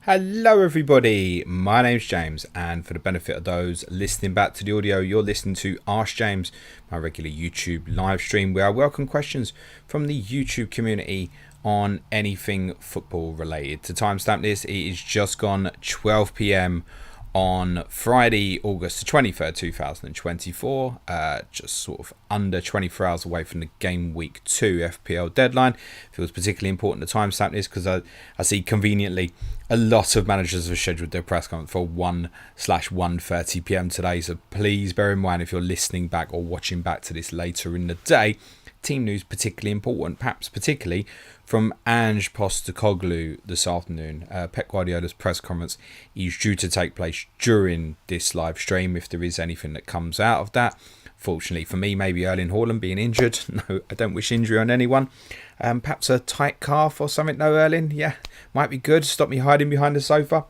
Hello everybody, my name's James, and for the benefit of those listening back to the audio, you're listening to Ask James, my regular YouTube live stream where I welcome questions from the YouTube community on anything football related. To timestamp this, it is just gone 12 p.m. on Friday, August the 23rd, 2024, just sort of under 24 hours away from the game week 2 FPL deadline. Feels particularly important to timestamp this because I see conveniently a lot of managers have scheduled their press conference for 1/1:30 p.m. today, so please bear in mind if you're listening back or watching back to this later in the day, team news particularly important, perhaps particularly from Ange Postecoglou this afternoon. Pep Guardiola's press conference is due to take place during this live stream if there is anything that comes out of that. Fortunately for me, maybe Erling Haaland being injured. No, I don't wish injury on anyone. Perhaps a tight calf or something. No, Erling, yeah, might be good. Stop me hiding behind the sofa.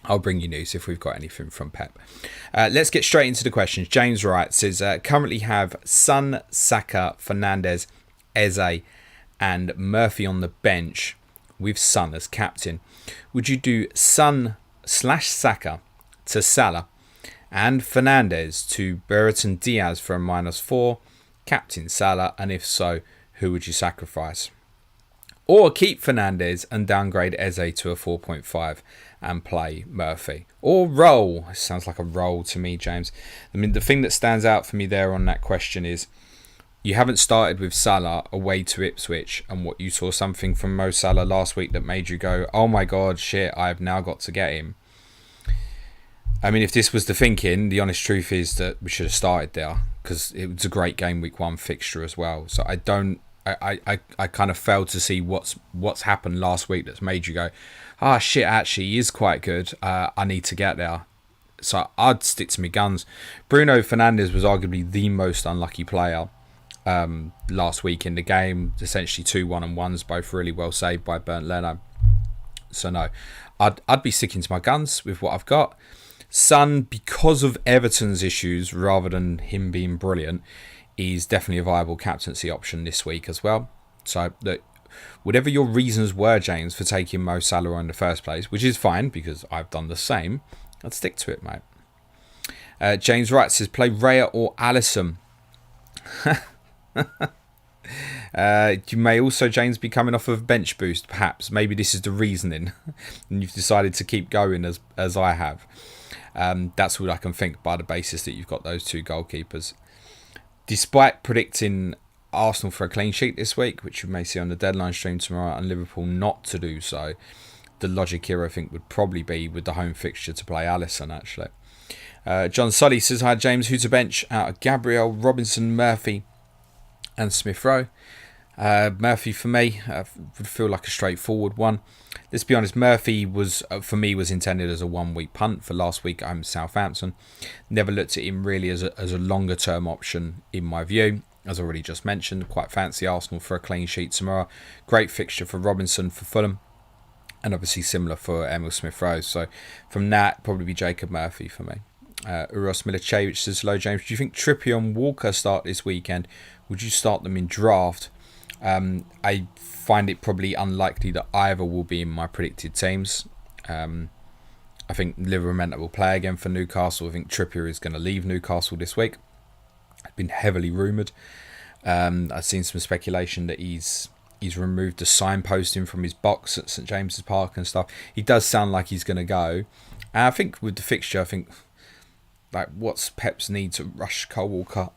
I'll bring you news if we've got anything from Pep. Let's get straight into the questions. James Wright says, currently have Son, Saka, Fernandes, Eze and Murphy on the bench with Son as captain. Would you do Son/Saka to Salah and Fernandes to Brereton Diaz for a -4, captain Salah, and if so, who would you sacrifice? Or keep Fernandes and downgrade Eze to a 4.5 and play Murphy. Or roll. It sounds like a roll to me, James. I mean, the thing that stands out for me there on that question is you haven't started with Salah away to Ipswich, and what you saw something from Mo Salah last week that made you go, oh my god, shit, I've now got to get him. I mean, if this was the thinking, the honest truth is that we should have started there because it was a great game week 1 fixture as well. So I kind of failed to see what's happened last week that's made you go, shit, actually he is quite good. I need to get there. So I'd stick to my guns. Bruno Fernandes was arguably the most unlucky player last week in the game. Essentially 2 1-on-1s, both really well saved by Bernd Leno. So no, I'd be sticking to my guns with what I've got. Son, because of Everton's issues rather than him being brilliant, is definitely a viable captaincy option this week as well. So look, whatever your reasons were, James, for taking Mo Salah in the first place, which is fine because I've done the same, I'd stick to it, mate. James Wright says, play Raya or Alisson. You may also, James, be coming off of bench boost, perhaps. Maybe this is the reasoning and you've decided to keep going as I have. That's what I can think by the basis that you've got those 2 goalkeepers. Despite predicting Arsenal for a clean sheet this week, which you may see on the deadline stream tomorrow, and Liverpool not to do so, the logic here I think would probably be with the home fixture to play Alisson actually. John Sully says, hi James, who to bench out of Gabriel, Robinson, Murphy and Smith Rowe? Murphy for me would feel like a straightforward one. Let's be honest, Murphy was for me was intended as a 1-week punt for last week at home Southampton. Never looked at him really as a longer term option in my view. As already just mentioned, quite fancy Arsenal for a clean sheet tomorrow. Great fixture for Robinson for Fulham, and obviously similar for Emil Smith Rowe. So from that, probably be Jacob Murphy for me. Uros Milicevic says, hello James, do you think Trippier and Walker start this weekend? Would you start them in draft? I find it probably unlikely that either will be in my predicted teams. I think Livramento will play again for Newcastle. I think Trippier is going to leave Newcastle this week. It's been heavily rumoured. I've seen some speculation that he's removed the signposting from his box at St James's Park and stuff. He does sound like he's going to go. And I think with the fixture, I think like what's Pep's need to rush Cole Walker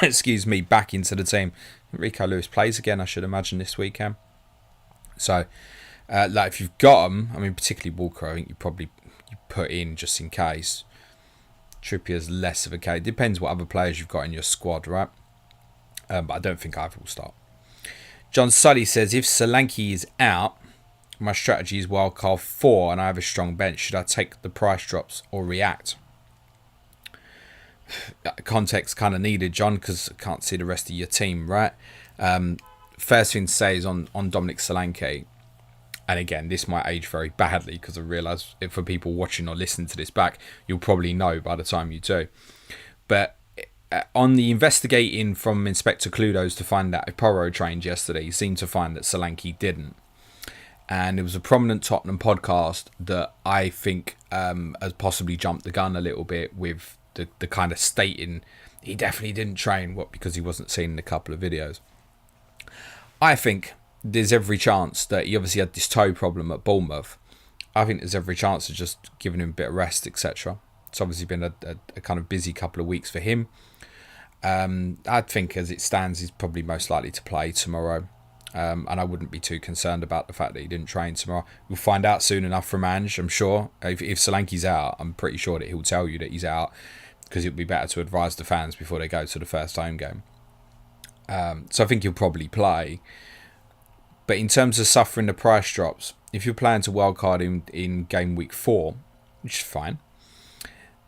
excuse me, back into the team. Rico Lewis plays again, I should imagine, this weekend. So, like if you've got him, I mean, particularly Walker, I think you put in just in case. Trippier's less of a case. It depends what other players you've got in your squad, right? But I don't think either will start. John Sully says, if Solanke is out, my strategy is wildcard 4 and I have a strong bench. Should I take the price drops or react? Context kind of needed, John, because I can't see the rest of your team, right? First thing to say is on Dominic Solanke, and again, this might age very badly because I realise for people watching or listening to this back, you'll probably know by the time you do. But on the investigating from Inspector Cluedos to find out if Porro trained yesterday, he seemed to find that Solanke didn't. and it was a prominent Tottenham podcast that I think has possibly jumped the gun a little bit with the kind of stating he definitely didn't train, because he wasn't seen in a couple of videos. I think there's every chance that he obviously had this toe problem at Bournemouth. I think there's every chance of just giving him a bit of rest, etc. It's obviously been a kind of busy couple of weeks for him. I think as it stands, he's probably most likely to play tomorrow. And I wouldn't be too concerned about the fact that he didn't train tomorrow. We'll find out soon enough from Ange, I'm sure. If Solanke's out, I'm pretty sure that he'll tell you that he's out, because it would be better to advise the fans before they go to the first home game. So I think he'll probably play. But in terms of suffering the price drops, if you're planning to wildcard in game week 4, which is fine,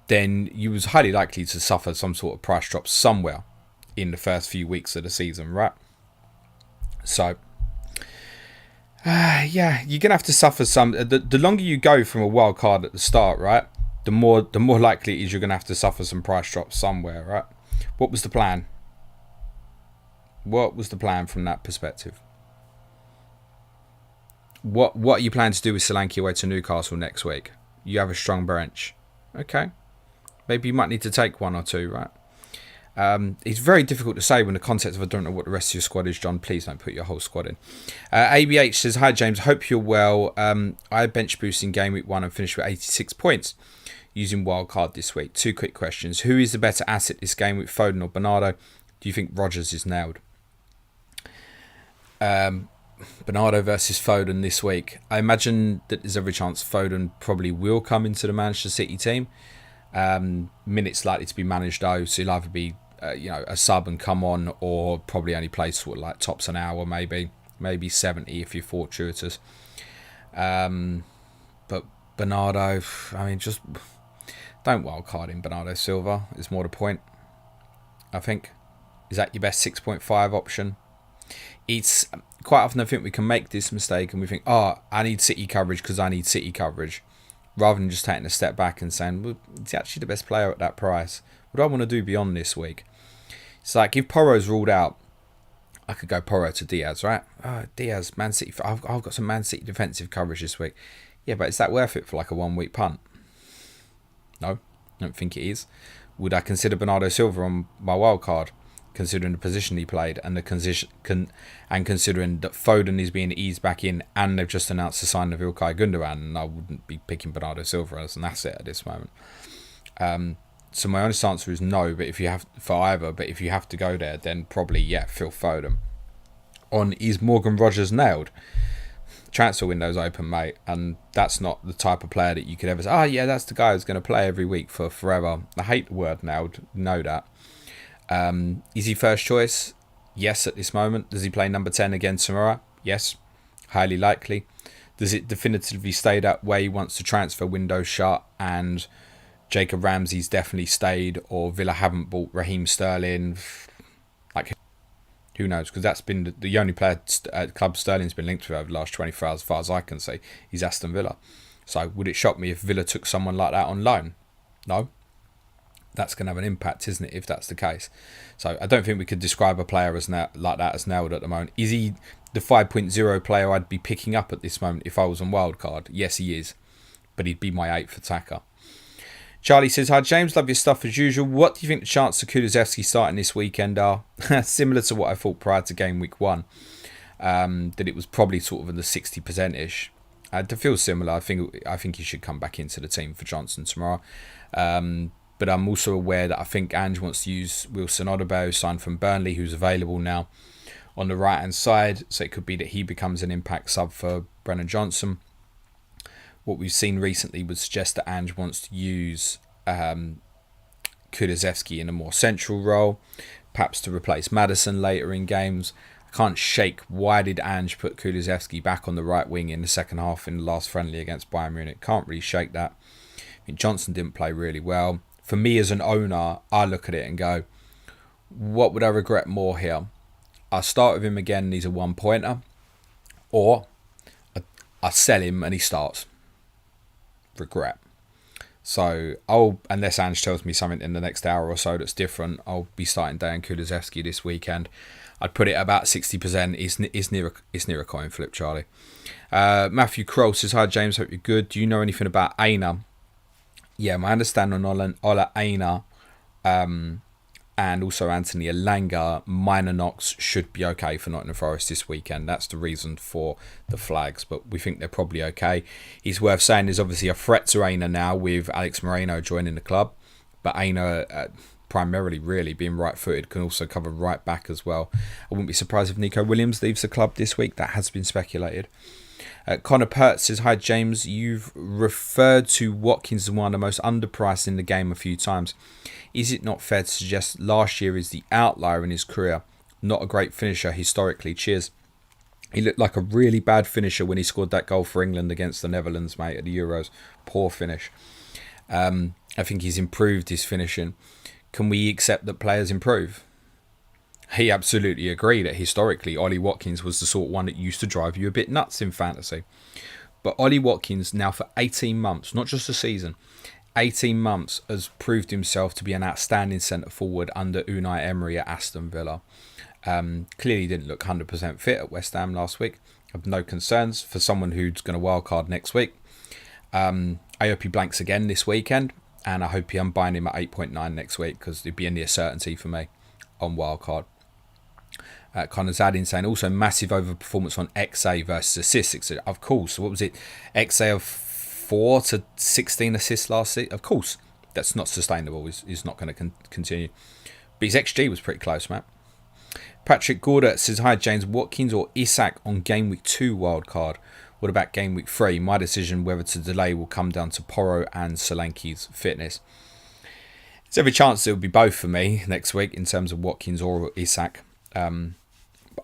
then you was highly likely to suffer some sort of price drop somewhere in the first few weeks of the season, right? So, yeah, you're going to have to suffer some. The longer you go from a wild card at the start, right, the more likely it is you're going to have to suffer some price drops somewhere, right? What was the plan? What was the plan from that perspective? What are you planning to do with Solanke away to Newcastle next week? You have a strong bench. Okay. Maybe you might need to take one or two, right? It's very difficult to say when the context of I don't know what the rest of your squad is, John. Please don't put your whole squad in. ABH says, hi James, hope you're well. I bench boost in game week 1 and finished with 86 points using wildcard this week. 2 quick questions. Who is the better asset this game week, Foden or Bernardo? Do you think Rodgers is nailed? Bernardo versus Foden this week. I imagine that there's every chance Foden probably will come into the Manchester City team. Minutes likely to be managed though, so he'll either be a sub and come on, or probably only play sort of like tops an hour, maybe 70 if you're fortuitous. But Bernardo, I mean, just don't wildcard in Bernardo Silva is more the point, I think. Is that your best 6.5 option? It's quite often I think we can make this mistake and we think, I need City coverage because I need City coverage, rather than just taking a step back and saying, well, it's actually the best player at that price. What do I want to do beyond this week? It's like if Porro's ruled out, I could go Porro to Diaz, right? Diaz, Man City. I've got some Man City defensive coverage this week. Yeah, but is that worth it for like a 1 week punt? No, I don't think it is. Would I consider Bernardo Silva on my wild card, considering the position he played and and considering that Foden is being eased back in and they've just announced the sign of Ilkay Gundogan, and I wouldn't be picking Bernardo Silva as an asset at this moment. So my honest answer is no, but if you have to go there, then probably Phil Foden. On is Morgan Rodgers nailed? Transfer window's open, mate, and that's not the type of player that you could ever say, that's the guy who's going to play every week for forever. I hate the word nailed, know that. Is he first choice? Yes, at this moment. Does he play number 10 again tomorrow? Yes, highly likely. Does it definitively stay that way once the transfer window shut and Jacob Ramsey's definitely stayed, or Villa haven't bought Raheem Sterling? Like, who knows? Because that's been the only player at Club Sterling's been linked to over the last 24 hours, as far as I can see. He's Aston Villa. So would it shock me if Villa took someone like that on loan? No. That's going to have an impact, isn't it, if that's the case? So I don't think we could describe a player as like that as nailed at the moment. Is he the 5.0 player I'd be picking up at this moment if I was on wildcard? Yes, he is. But he'd be my 8th attacker. Charlie says, hi James, love your stuff as usual. What do you think the chances of Kulusevski starting this weekend are? Similar to what I thought prior to game week 1. That it was probably sort of in the 60%-ish. To feel similar, I think he should come back into the team for Johnson tomorrow. But I'm also aware that I think Ange wants to use Wilson Odobert, signed from Burnley, who's available now on the right-hand side. So it could be that he becomes an impact sub for Brennan Johnson. What we've seen recently would suggest that Ange wants to use Kulusevski in a more central role, perhaps to replace Maddison later in games. I can't shake why did Ange put Kulusevski back on the right wing in the second half in the last friendly against Bayern Munich. Can't really shake that. I mean, Johnson didn't play really well. For me as an owner, I look at it and go, what would I regret more here? I start with him again and he's a 1-pointer, or I sell him and he starts. Regret. So unless Ange tells me something in the next hour or so that's different, I'll be starting Dejan Kulusevski this weekend. I'd put it about 60%. It's near a coin flip, Charlie. Matthew Kroll says, hi James, hope you're good. Do you know anything about Aina? Yeah, my understanding on Ola Aina and also Anthony Elanga, minor knocks, should be okay for Nottingham Forest this weekend. That's the reason for the flags, but we think they're probably okay. It's worth saying there's obviously a threat to Aina now with Alex Moreno joining the club, but Aina primarily really being right-footed can also cover right back as well. I wouldn't be surprised if Nico Williams leaves the club this week. That has been speculated. Connor Pert says, hi James, you've referred to Watkins as one of the most underpriced in the game a few times. Is it not fair to suggest last year is the outlier in his career? Not a great finisher historically. Cheers. He looked like a really bad finisher when he scored that goal for England against the Netherlands, mate, at the Euros. Poor finish. I think he's improved his finishing. Can we accept that players improve? He absolutely agreed that historically Ollie Watkins was the sort of one that used to drive you a bit nuts in fantasy. But Ollie Watkins now for 18 months, not just a season, 18 months has proved himself to be an outstanding centre forward under Unai Emery at Aston Villa. Clearly didn't look 100% fit at West Ham last week. I have no concerns for someone who's going to wildcard next week. I hope he blanks again this weekend, and I hope I'm buying him at 8.9 next week because it'd be a near certainty for me on wildcard. Connor Zadin saying also massive overperformance on XA versus assists. Of course, what was it? XA of 4 to 16 assists last season. Of course, that's not sustainable. Is not going to continue. But his XG was pretty close, Matt. Patrick Gorda says, hi James, Watkins or Isak on game week 2 wildcard? What about game week 3? My decision whether to delay will come down to Porro and Solanke's fitness. There's every chance it will be both for me next week in terms of Watkins or Isak.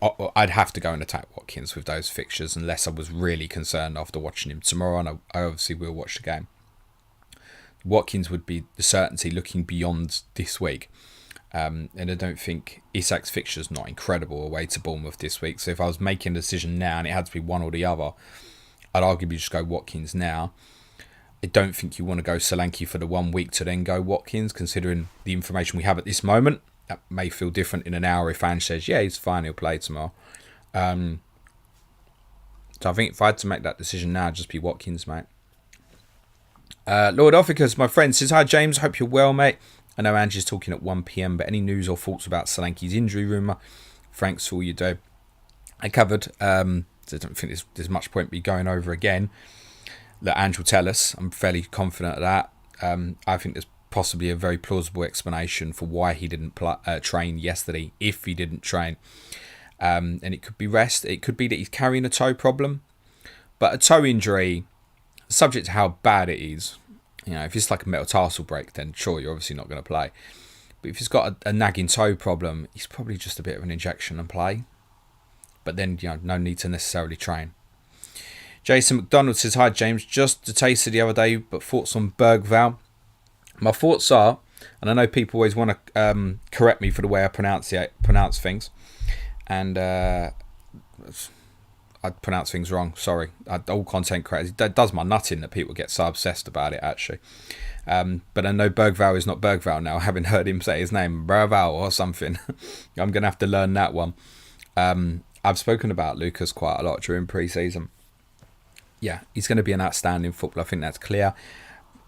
I'd have to go and attack Watkins with those fixtures unless I was really concerned after watching him tomorrow, and I obviously will watch the game. Watkins would be the certainty looking beyond this week, and I don't think Isak's fixture's not incredible away to Bournemouth this week, so if I was making a decision now and it had to be one or the other, I'd arguably just go Watkins now. I don't think you want to go Solanke for the 1 week to then go Watkins, considering the information we have at this moment. That may feel different in an hour if Ange says, yeah, he's fine, he'll play tomorrow. So I think if I had to make that decision now, it'd just be Watkins, mate. Lord Officus, my friend, says, hi James, hope you're well, mate. I know Ange is talking at 1 p.m, but any news or thoughts about Solanke's injury rumour? Thanks for all you do. I covered, so I don't think there's much point me going over again. That Ange will tell us. I'm fairly confident of that. I think there's possibly a very plausible explanation for why he didn't train yesterday, if he didn't train. And it could be rest. It could be that he's carrying a toe problem. But a toe injury, subject to how bad it is, you know, if it's like a metatarsal break, then sure, you're obviously not going to play. But if he's got a nagging toe problem, he's probably just a bit of an injection and play. But then, you know, no need to necessarily train. Jason McDonald says, hi James, just a taster the other day, but thoughts on Bergval. My thoughts are, and I know people always want to correct me for the way I pronounce things, and I pronounce things wrong, sorry. All content creators, it does my nutting that people get so obsessed about it, actually. But I know Bergval is not Bergval now, having heard him say his name, Bergval or something. I'm going to have to learn that one. I've spoken about Lucas quite a lot during pre-season. Yeah, he's going to be an outstanding footballer. I think that's clear.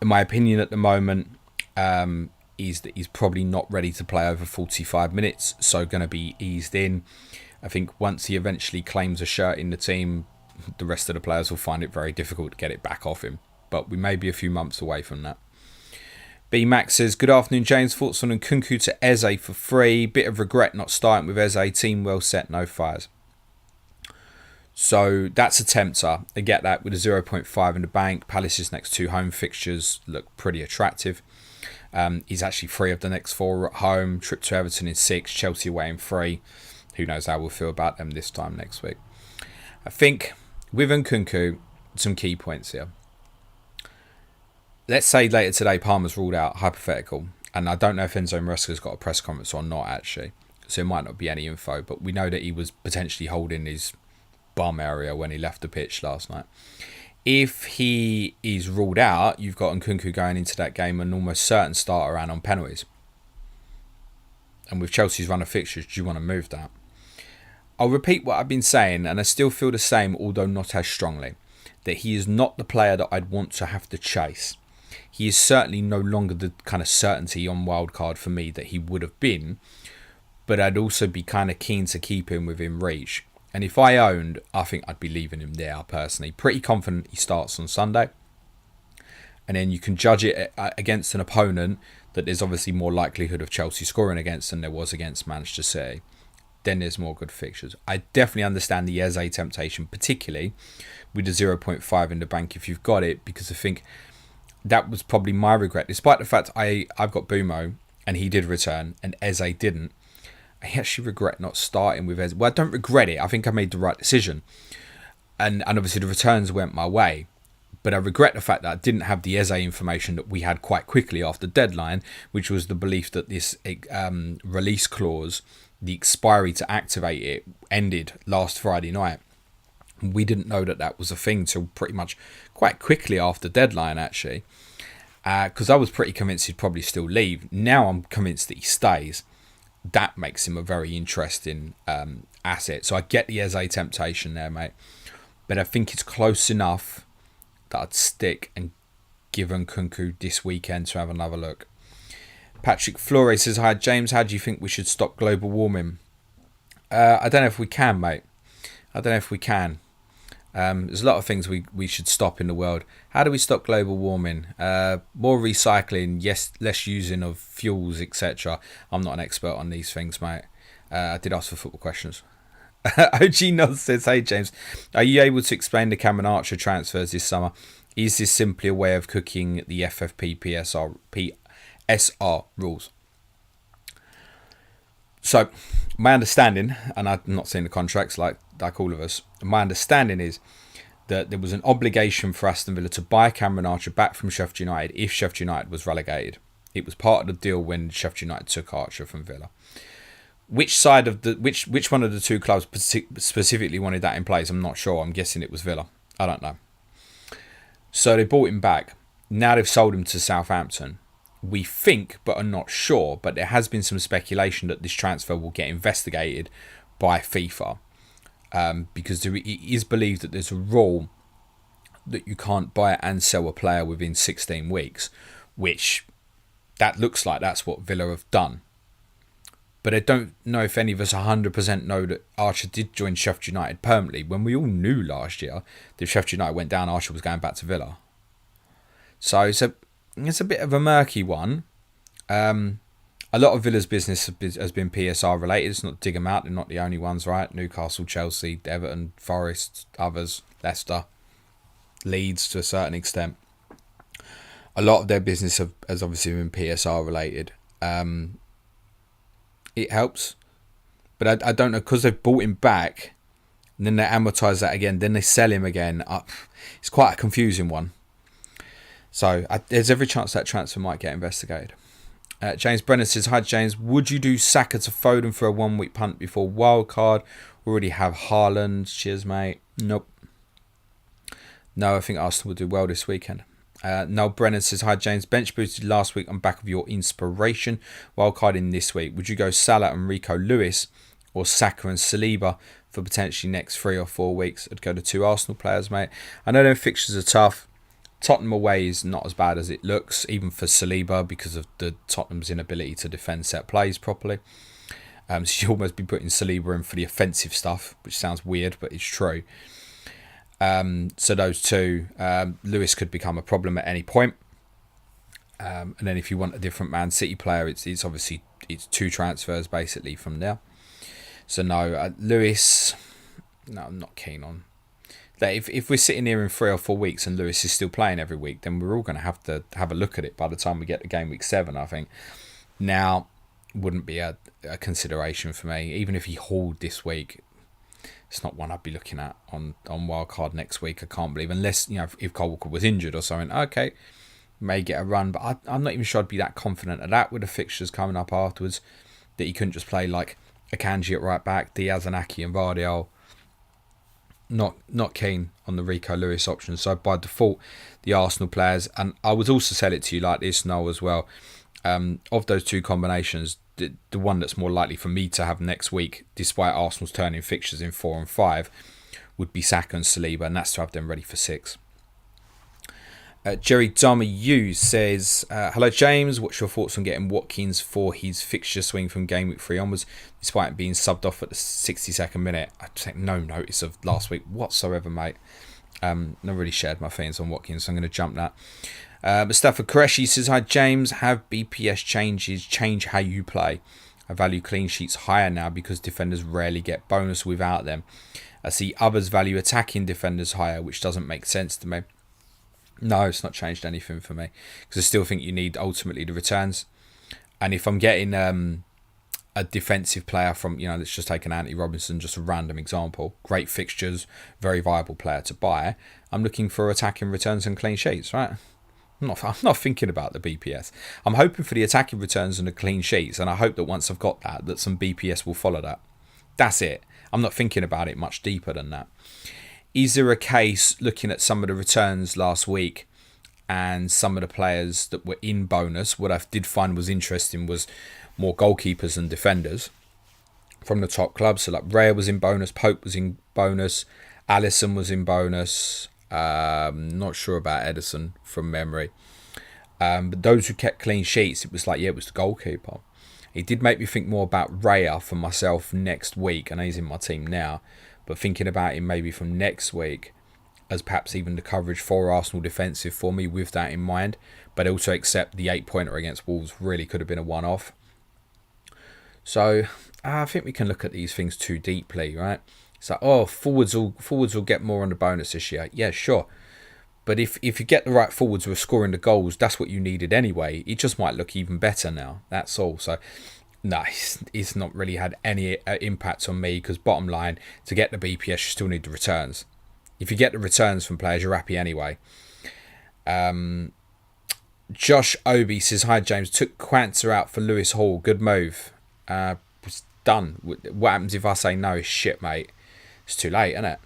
In my opinion at the moment, is that he's probably not ready to play over 45 minutes, so going to be eased in. I think once he eventually claims a shirt in the team, the rest of the players will find it very difficult to get it back off him. But we may be a few months away from that. B Max says, good afternoon James, thoughts on Nkunku to Eze for free. Bit of regret not starting with Eze, team well set, no fires. So that's a tempter. I get that with a 0.5 in the bank. Palace's next 2 home fixtures look pretty attractive. He's actually 3 of the next 4 at home. Trip to Everton in 6. Chelsea away in 3. Who knows how we'll feel about them this time next week. I think with Nkunku, some key points here. Let's say later today Palmer's ruled out, hypothetical. And I don't know if Enzo Maresca's got a press conference or not actually. So it might not be any info. But we know that he was potentially holding his bum area when he left the pitch last night. If he is ruled out, you've got Nkunku going into that game an almost certain start around on penalties. And with Chelsea's run of fixtures, do you want to move that? I'll repeat what I've been saying, and I still feel the same, although not as strongly, that he is not the player that I'd want to have to chase. He is certainly no longer the kind of certainty on wildcard for me that he would have been, but I'd also be kind of keen to keep him within reach. And if I owned, I think I'd be leaving him there personally. Pretty confident he starts on Sunday. And then you can judge it against an opponent that there's obviously more likelihood of Chelsea scoring against than there was against Manchester City. Then there's more good fixtures. I definitely understand the Eze temptation, particularly with the 0.5 in the bank if you've got it, because I think that was probably my regret. Despite the fact I've got Bumo and he did return and Eze didn't, I actually regret not starting with Eze. Well, I don't regret it. I think I made the right decision. And obviously the returns went my way. But I regret the fact that I didn't have the Eze information that we had quite quickly after deadline, which was the belief that this release clause, the expiry to activate it, ended last Friday night. We didn't know that that was a thing till pretty much quite quickly after deadline, actually. Because I was pretty convinced he'd probably still leave. Now I'm convinced that he stays. That makes him a very interesting asset. So I get the Eze temptation there, mate. But I think it's close enough that I'd stick and give Nkunku this weekend to have another look. Patrick Flores says, hi James, how do you think we should stop global warming? I don't know if we can, mate. I don't know if we can. There's a lot of things we should stop in the world. How do we stop global warming? More recycling, yes, less using of fuels, etc. I'm not an expert on these things, mate. I did ask for football questions. OG Nod says, hey James, are you able to explain the Cameron Archer transfers this summer? Is this simply a way of cooking the FFP PSR rules? So my understanding, and I've not seen the contracts like all of us, my understanding is that there was an obligation for Aston Villa to buy Cameron Archer back from Sheffield United if Sheffield United was relegated. It was part of the deal when Sheffield United took Archer from Villa. Which side of which one of the two clubs specifically wanted that in place? I'm not sure. I'm guessing it was Villa. I don't know. So they bought him back. Now they've sold him to Southampton. We think, but are not sure. But there has been some speculation that this transfer will get investigated by FIFA, because it is believed that there's a rule that you can't buy and sell a player within 16 weeks, which that looks like that's what Villa have done. But I don't know if any of us 100% know that Archer did join Sheffield United permanently, when we all knew last year that if Sheffield United went down, Archer was going back to Villa. So it's a bit of a murky one. A lot of Villa's business has been PSR related. It's not dig them out. They're not the only ones, right? Newcastle, Chelsea, Everton, Forest, others, Leicester, Leeds to a certain extent. A lot of their business has obviously been PSR related. It helps, but I don't know, because they've bought him back and then they amortise that again, then they sell him again. It's quite a confusing one. So there's every chance that transfer might get investigated. James Brennan says, hi James, would you do Saka to Foden for a 1 week punt before wildcard? Already have Haaland. Cheers, mate. Nope. No, I think Arsenal will do well this weekend. Noel Brennan says, hi James, bench boosted last week on back of your inspiration. Wildcarding this week, would you go Salah and Rico Lewis or Saka and Saliba for potentially next 3 or 4 weeks? I'd go to 2 Arsenal players, mate. I know their fixtures are tough. Tottenham away is not as bad as it looks, even for Saliba, because of the Tottenham's inability to defend set plays properly. So you almost be putting Saliba in for the offensive stuff, which sounds weird, but it's true. So those two, Lewis could become a problem at any point. And then if you want a different Man City player, it's obviously 2 transfers basically from there. So no, Lewis, no, I'm not keen on. Like if we're sitting here in 3 or 4 weeks and Lewis is still playing every week, then we're all going to have a look at it by the time we get to game week 7, I think. Now, wouldn't be a consideration for me. Even if he hauled this week, it's not one I'd be looking at on wildcard next week. I can't believe, unless, if Cole Walker was injured or something, okay, may get a run. But I'm not even sure I'd be that confident of that with the fixtures coming up afterwards, that he couldn't just play like Akanji at right back, Diaz and Aki and Vardiol. Not keen on the Rico Lewis option. So by default, the Arsenal players, and I would also sell it to you like this, Noel, as well. Of those 2 combinations, the one that's more likely for me to have next week, despite Arsenal's turning fixtures in 4 and 5, would be Saka and Saliba, and that's to have them ready for 6. Jerry Dharma U says, hello James, what's your thoughts on getting Watkins for his fixture swing from game week 3 onwards, despite being subbed off at the 62nd minute? I take no notice of last week whatsoever, mate. Not really shared my feelings on Watkins, so I'm going to jump that. Mustafa Qureshi says, hi James, have BPS changes change how you play? I value clean sheets higher now because defenders rarely get bonus without them. I see others value attacking defenders higher, which doesn't make sense to me. No, it's not changed anything for me, because I still think you need ultimately the returns. And if I'm getting a defensive player from, let's just take an Anthony Robinson, just a random example, great fixtures, very viable player to buy, I'm looking for attacking returns and clean sheets, right? I'm not thinking about the BPS. I'm hoping for the attacking returns and the clean sheets, and I hope that once I've got that some BPS will follow that. That's it. I'm not thinking about it much deeper than that. Is there a case, looking at some of the returns last week and some of the players that were in bonus, what I did find was interesting was more goalkeepers than defenders from the top clubs. So like Raya was in bonus, Pope was in bonus, Alisson was in bonus. Not sure about Edison from memory. But those who kept clean sheets, it was it was the goalkeeper. It did make me think more about Raya for myself next week. I know he's in my team now, but thinking about him maybe from next week as perhaps even the coverage for Arsenal defensive for me with that in mind. But also accept the 8-pointer against Wolves really could have been a one-off. So I think we can look at these things too deeply, right? It's like, forwards will get more on the bonus this year. Yeah, sure. But if you get the right forwards who are scoring the goals, that's what you needed anyway. It just might look even better now. That's all. So, no, it's not really had any impact on me, because bottom line, to get the BPS, you still need the returns. If you get the returns from players, you're happy anyway. Josh Obi says, hi James, took Quantza out for Lewis Hall. Good move. It's done. What happens if I say no? It's shit, mate. It's too late, isn't it?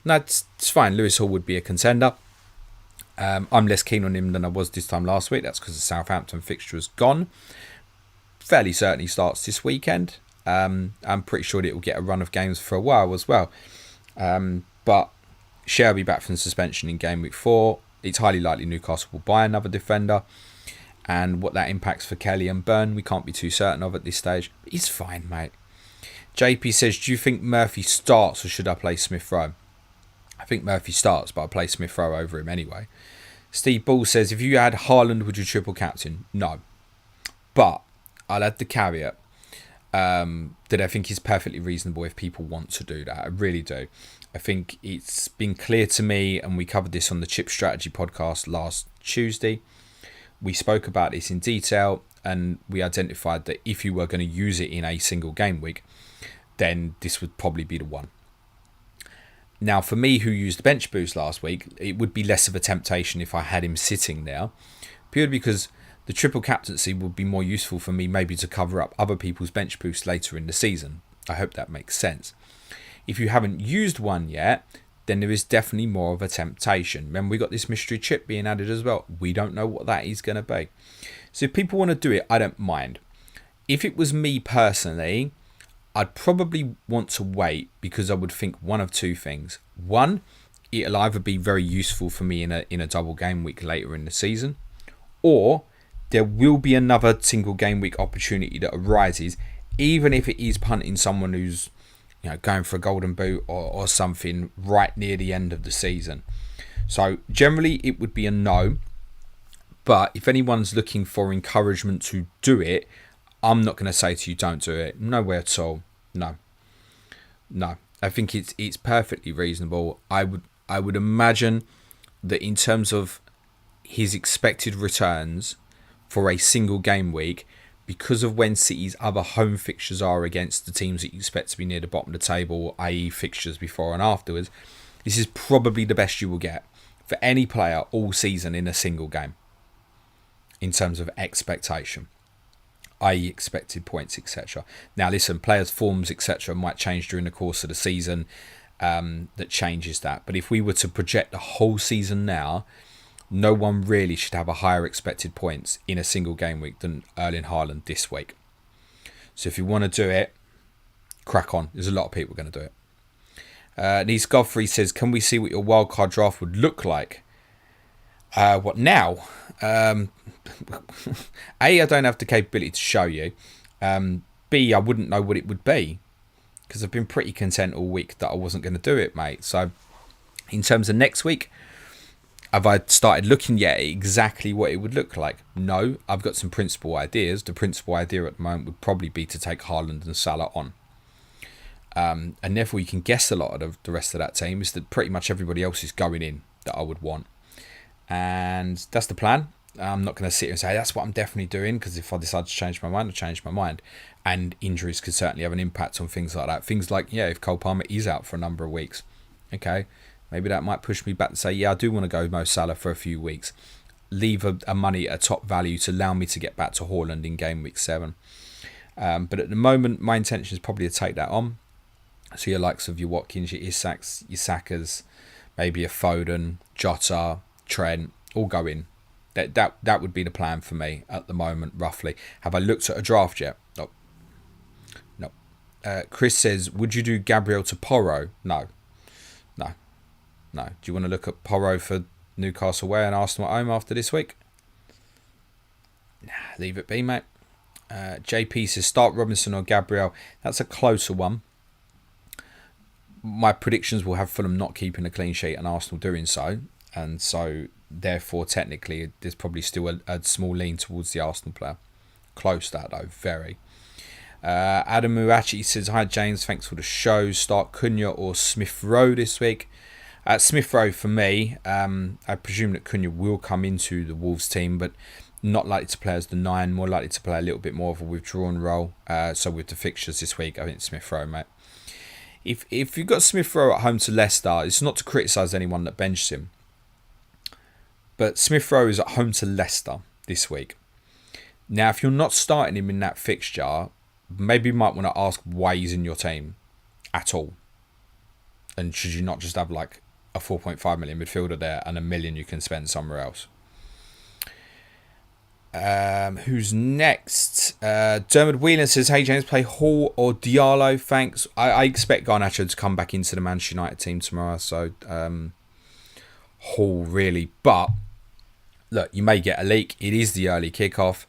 No, it's fine. Lewis Hall would be a contender. I'm less keen on him than I was this time last week. That's because the Southampton fixture is gone. Fairly certain he starts this weekend. I'm pretty sure that it will get a run of games for a while as well. But Shea will be back from suspension in game week 4. It's highly likely Newcastle will buy another defender. And what that impacts for Kelly and Byrne, we can't be too certain of at this stage. But he's fine, mate. JP says, do you think Murphy starts or should I play Smith Rowe? I think Murphy starts, but I'll play Smith Rowe over him anyway. Steve Ball says, if you had Haaland, would you triple captain? No. But I'll add the caveat that I think is perfectly reasonable if people want to do that. I really do. I think it's been clear to me, and we covered this on the Chip Strategy podcast last Tuesday. We spoke about this in detail, and we identified that if you were going to use it in a single game week, then this would probably be the one. Now, for me, who used the bench boost last week, it would be less of a temptation if I had him sitting there, purely because the triple captaincy would be more useful for me maybe to cover up other people's bench boosts later in the season. I hope that makes sense. If you haven't used one yet, then there is definitely more of a temptation. Remember, we got this mystery chip being added as well. We don't know what that is going to be. So if people want to do it, I don't mind. If it was me personally, I'd probably want to wait, because I would think one of two things. One, it'll either be very useful for me in a double game week later in the season, or there will be another single game week opportunity that arises, even if it is punting someone who's going for a golden boot or something right near the end of the season. So generally it would be a no, but if anyone's looking for encouragement to do it, I'm not going to say to you don't do it. Nowhere at all. No. I think it's perfectly reasonable. I would imagine that in terms of his expected returns for a single game week, because of when City's other home fixtures are against the teams that you expect to be near the bottom of the table, i.e. fixtures before and afterwards, this is probably the best you will get for any player all season in a single game in terms of expectation, i.e. expected points, etc. Now listen, players' forms, etc. might change during the course of the season, that changes that. But if we were to project the whole season now, no one really should have a higher expected points in a single game week than Erling Haaland this week. So if you want to do it, crack on. There's a lot of people going to do it. Nice Godfrey says, can we see what your wildcard draft would look like? What now? A, I don't have the capability to show you. B, I wouldn't know what it would be, because I've been pretty content all week that I wasn't going to do it, mate. So in terms of next week, have I started looking yet at exactly what it would look like? No, I've got some principal ideas. The principal idea at the moment would probably be to take Haaland and Salah on. And therefore you can guess a lot of the rest of that team is that pretty much everybody else is going in that I would want. And that's the plan. I'm not going to sit here and say that's what I'm definitely doing, because if I decide to change my mind, I'll change my mind. And injuries could certainly have an impact on things like that. Things like, if Cole Palmer is out for a number of weeks, okay, maybe that might push me back to say, I do want to go Mo Salah for a few weeks. Leave a money at a top value to allow me to get back to Haaland in game week 7. But at the moment, my intention is probably to take that on. So your likes of your Watkins, your Isaks, your Sakas, maybe a Foden, Jota, Trent, all go in. That would be the plan for me at the moment, roughly. Have I looked at a draft yet? No. Chris says, would you do Gabriel to Porro? No. Do you want to look at Porro for Newcastle away and Arsenal at home after this week? Nah, leave it be, mate. JP says, start Robinson or Gabriel. That's a closer one. My predictions will have Fulham not keeping a clean sheet and Arsenal doing so. And so, therefore, technically, there's probably still a small lean towards the Arsenal player. Close that, though. Very. Adam Muachi says, hi, James. Thanks for the show. Start Cunha or Smith Rowe this week. Smith Rowe, for me, I presume that Cunha will come into the Wolves team, but not likely to play as the 9. More likely to play a little bit more of a withdrawn role. So, with the fixtures this week, I think Smith Rowe, mate. If you've got Smith Rowe at home to Leicester, it's not to criticise anyone that benched him. But Smith Rowe is at home to Leicester this week. Now, if you're not starting him in that fixture, maybe you might want to ask why he's in your team at all. And should you not just have like a 4.5 million midfielder there and $1 million you can spend somewhere else? Who's next? Dermot Whelan says, hey James, play Hall or Diallo? Thanks. I expect Garnacho to come back into the Manchester United team tomorrow, so Hall really. But look, you may get a leak. It is the early kickoff,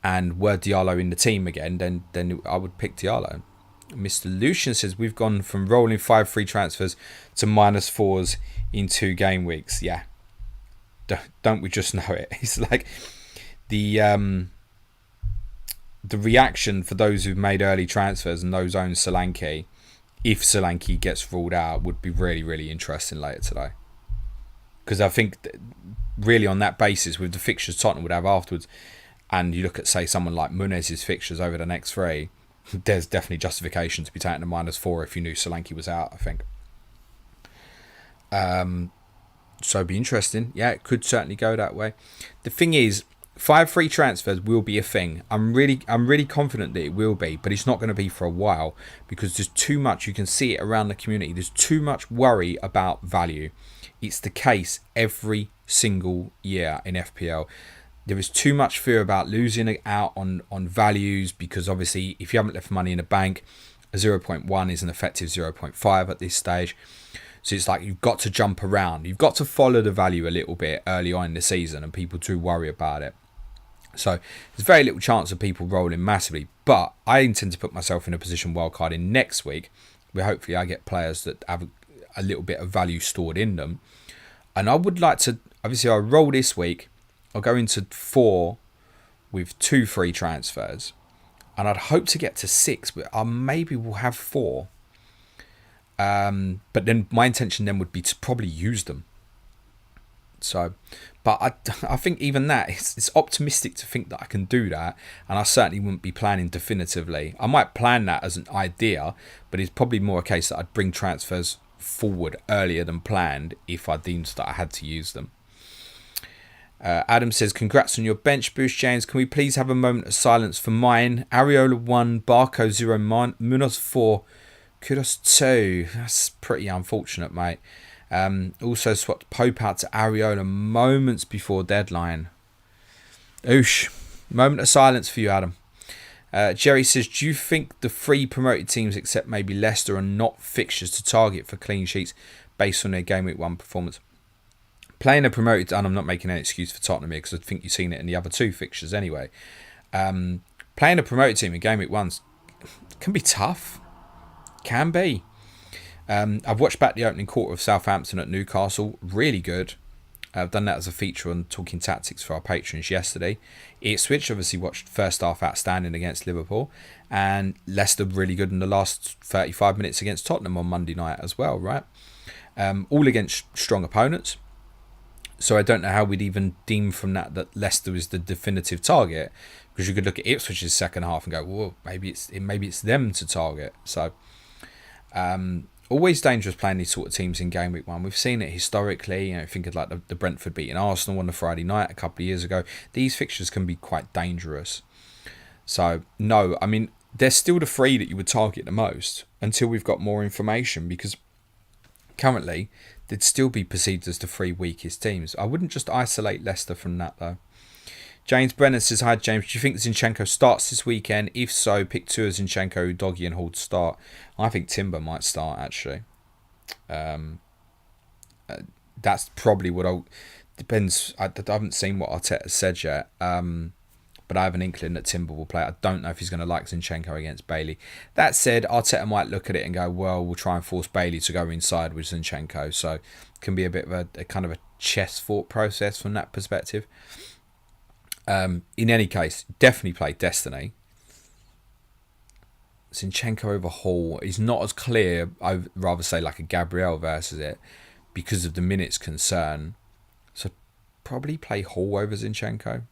and were Diallo in the team again, then I would pick Diallo. Mr. Lucian says, we've gone from rolling 5 free transfers to -4s in 2 game weeks. Yeah. Don't we just know it? It's like the reaction for those who've made early transfers and those own Solanke, if Solanke gets ruled out, would be really, really interesting later today. Because I think really on that basis, with the fixtures Tottenham would have afterwards, and you look at, say, someone like Munez's fixtures over the next 3, there's definitely justification to be taking a -4 if you knew Solanke was out, I think. So it'd be interesting. Yeah, it could certainly go that way. The thing is, 5 free transfers will be a thing. I'm really confident that it will be, but it's not going to be for a while because there's too much. You can see it around the community. There's too much worry about value. It's the case every single year in FPL. There is too much fear about losing out on values because obviously if you haven't left money in the bank, a 0.1 is an effective 0.5 at this stage. So it's like you've got to jump around. You've got to follow the value a little bit early on in the season, and people do worry about it. So there's very little chance of people rolling massively. But I intend to put myself in a position wildcarding next week, where hopefully I get players that have a little bit of value stored in them. And I would like to, obviously I'll roll this week. I'll go into 4 with 2 free transfers. And I'd hope to get to 6, but I maybe will have 4. But then my intention then would be to probably use them. So, but I think even that, it's optimistic to think that I can do that. And I certainly wouldn't be planning definitively. I might plan that as an idea, but it's probably more a case that I'd bring transfers forward earlier than planned if I deemed that I had to use them. Adam says, congrats on your bench boost, James. Can we please have a moment of silence for mine? Areola 1, Barco 0, Munoz 4, Kudos 2. That's pretty unfortunate, mate. Also swapped Pope out to Areola moments before deadline. Oosh. Moment of silence for you, Adam. Jerry says, do you think the 3 promoted teams except maybe Leicester are not fixtures to target for clean sheets based on their game week 1 performance? Playing a promoted, and I'm not making any excuse for Tottenham here because I think you've seen it in the other 2 fixtures anyway. Playing a promoted team in game week 1 can be tough. Can be. I've watched back the opening quarter of Southampton at Newcastle. Really good. I've done that as a feature on Talking Tactics for our patrons yesterday. Ipswich obviously watched first half outstanding against Liverpool, and Leicester really good in the last 35 minutes against Tottenham on Monday night as well, right? All against strong opponents. So I don't know how we'd even deem from that Leicester is the definitive target, because you could look at Ipswich's second half and go, well, maybe it's them to target. So always dangerous playing these sort of teams in game week 1. We've seen it historically. Think of like the Brentford beating Arsenal on the Friday night a couple of years ago. These fixtures can be quite dangerous. So no, I mean, they're still the 3 that you would target the most until we've got more information, because currently they'd still be perceived as the 3 weakest teams. I wouldn't just isolate Leicester from that though. James Brennan says, hi James, do you think Zinchenko starts this weekend? If so, pick 2 of Zinchenko, Udogie and Hall to start. I think Timber might start actually. That's probably what I'll... Depends. I haven't seen what Arteta said yet. But I have an inkling that Timber will play. I don't know if he's going to like Zinchenko against Bailey. That said, Arteta might look at it and go, well, we'll try and force Bailey to go inside with Zinchenko. So it can be a bit of a kind of a chess thought process from that perspective. In any case, definitely play Destiny. Zinchenko over Hall is not as clear. I'd rather say like a Gabriel versus it because of the minutes concern. So probably play Hall over Zinchenko.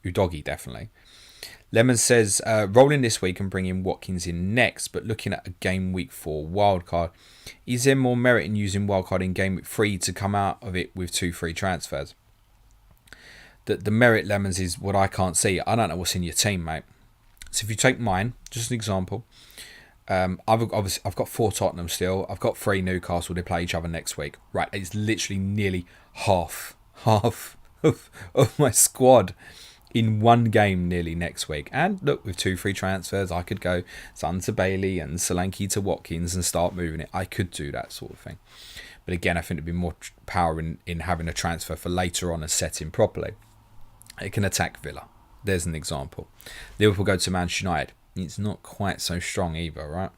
Udogie definitely. Lemon says, rolling this week and bringing Watkins in next, but looking at a game week 4 wildcard, is there more merit in using wildcard in game week 3 to come out of it with 2 free transfers? The merit, Lemons, is what I can't see. I don't know what's in your team, mate. So if you take mine, just an example, I've got 4 Tottenham still. I've got 3 Newcastle. They play each other next week. Right, it's literally nearly half of my squad in one game nearly next week. And look, with 2 free transfers, I could go Son to Bailey and Solanke to Watkins and start moving it. I could do that sort of thing. But again, I think there'd be more power in having a transfer for later on and setting properly. It can attack Villa. There's an example. Liverpool go to Manchester United. It's not quite so strong either, right?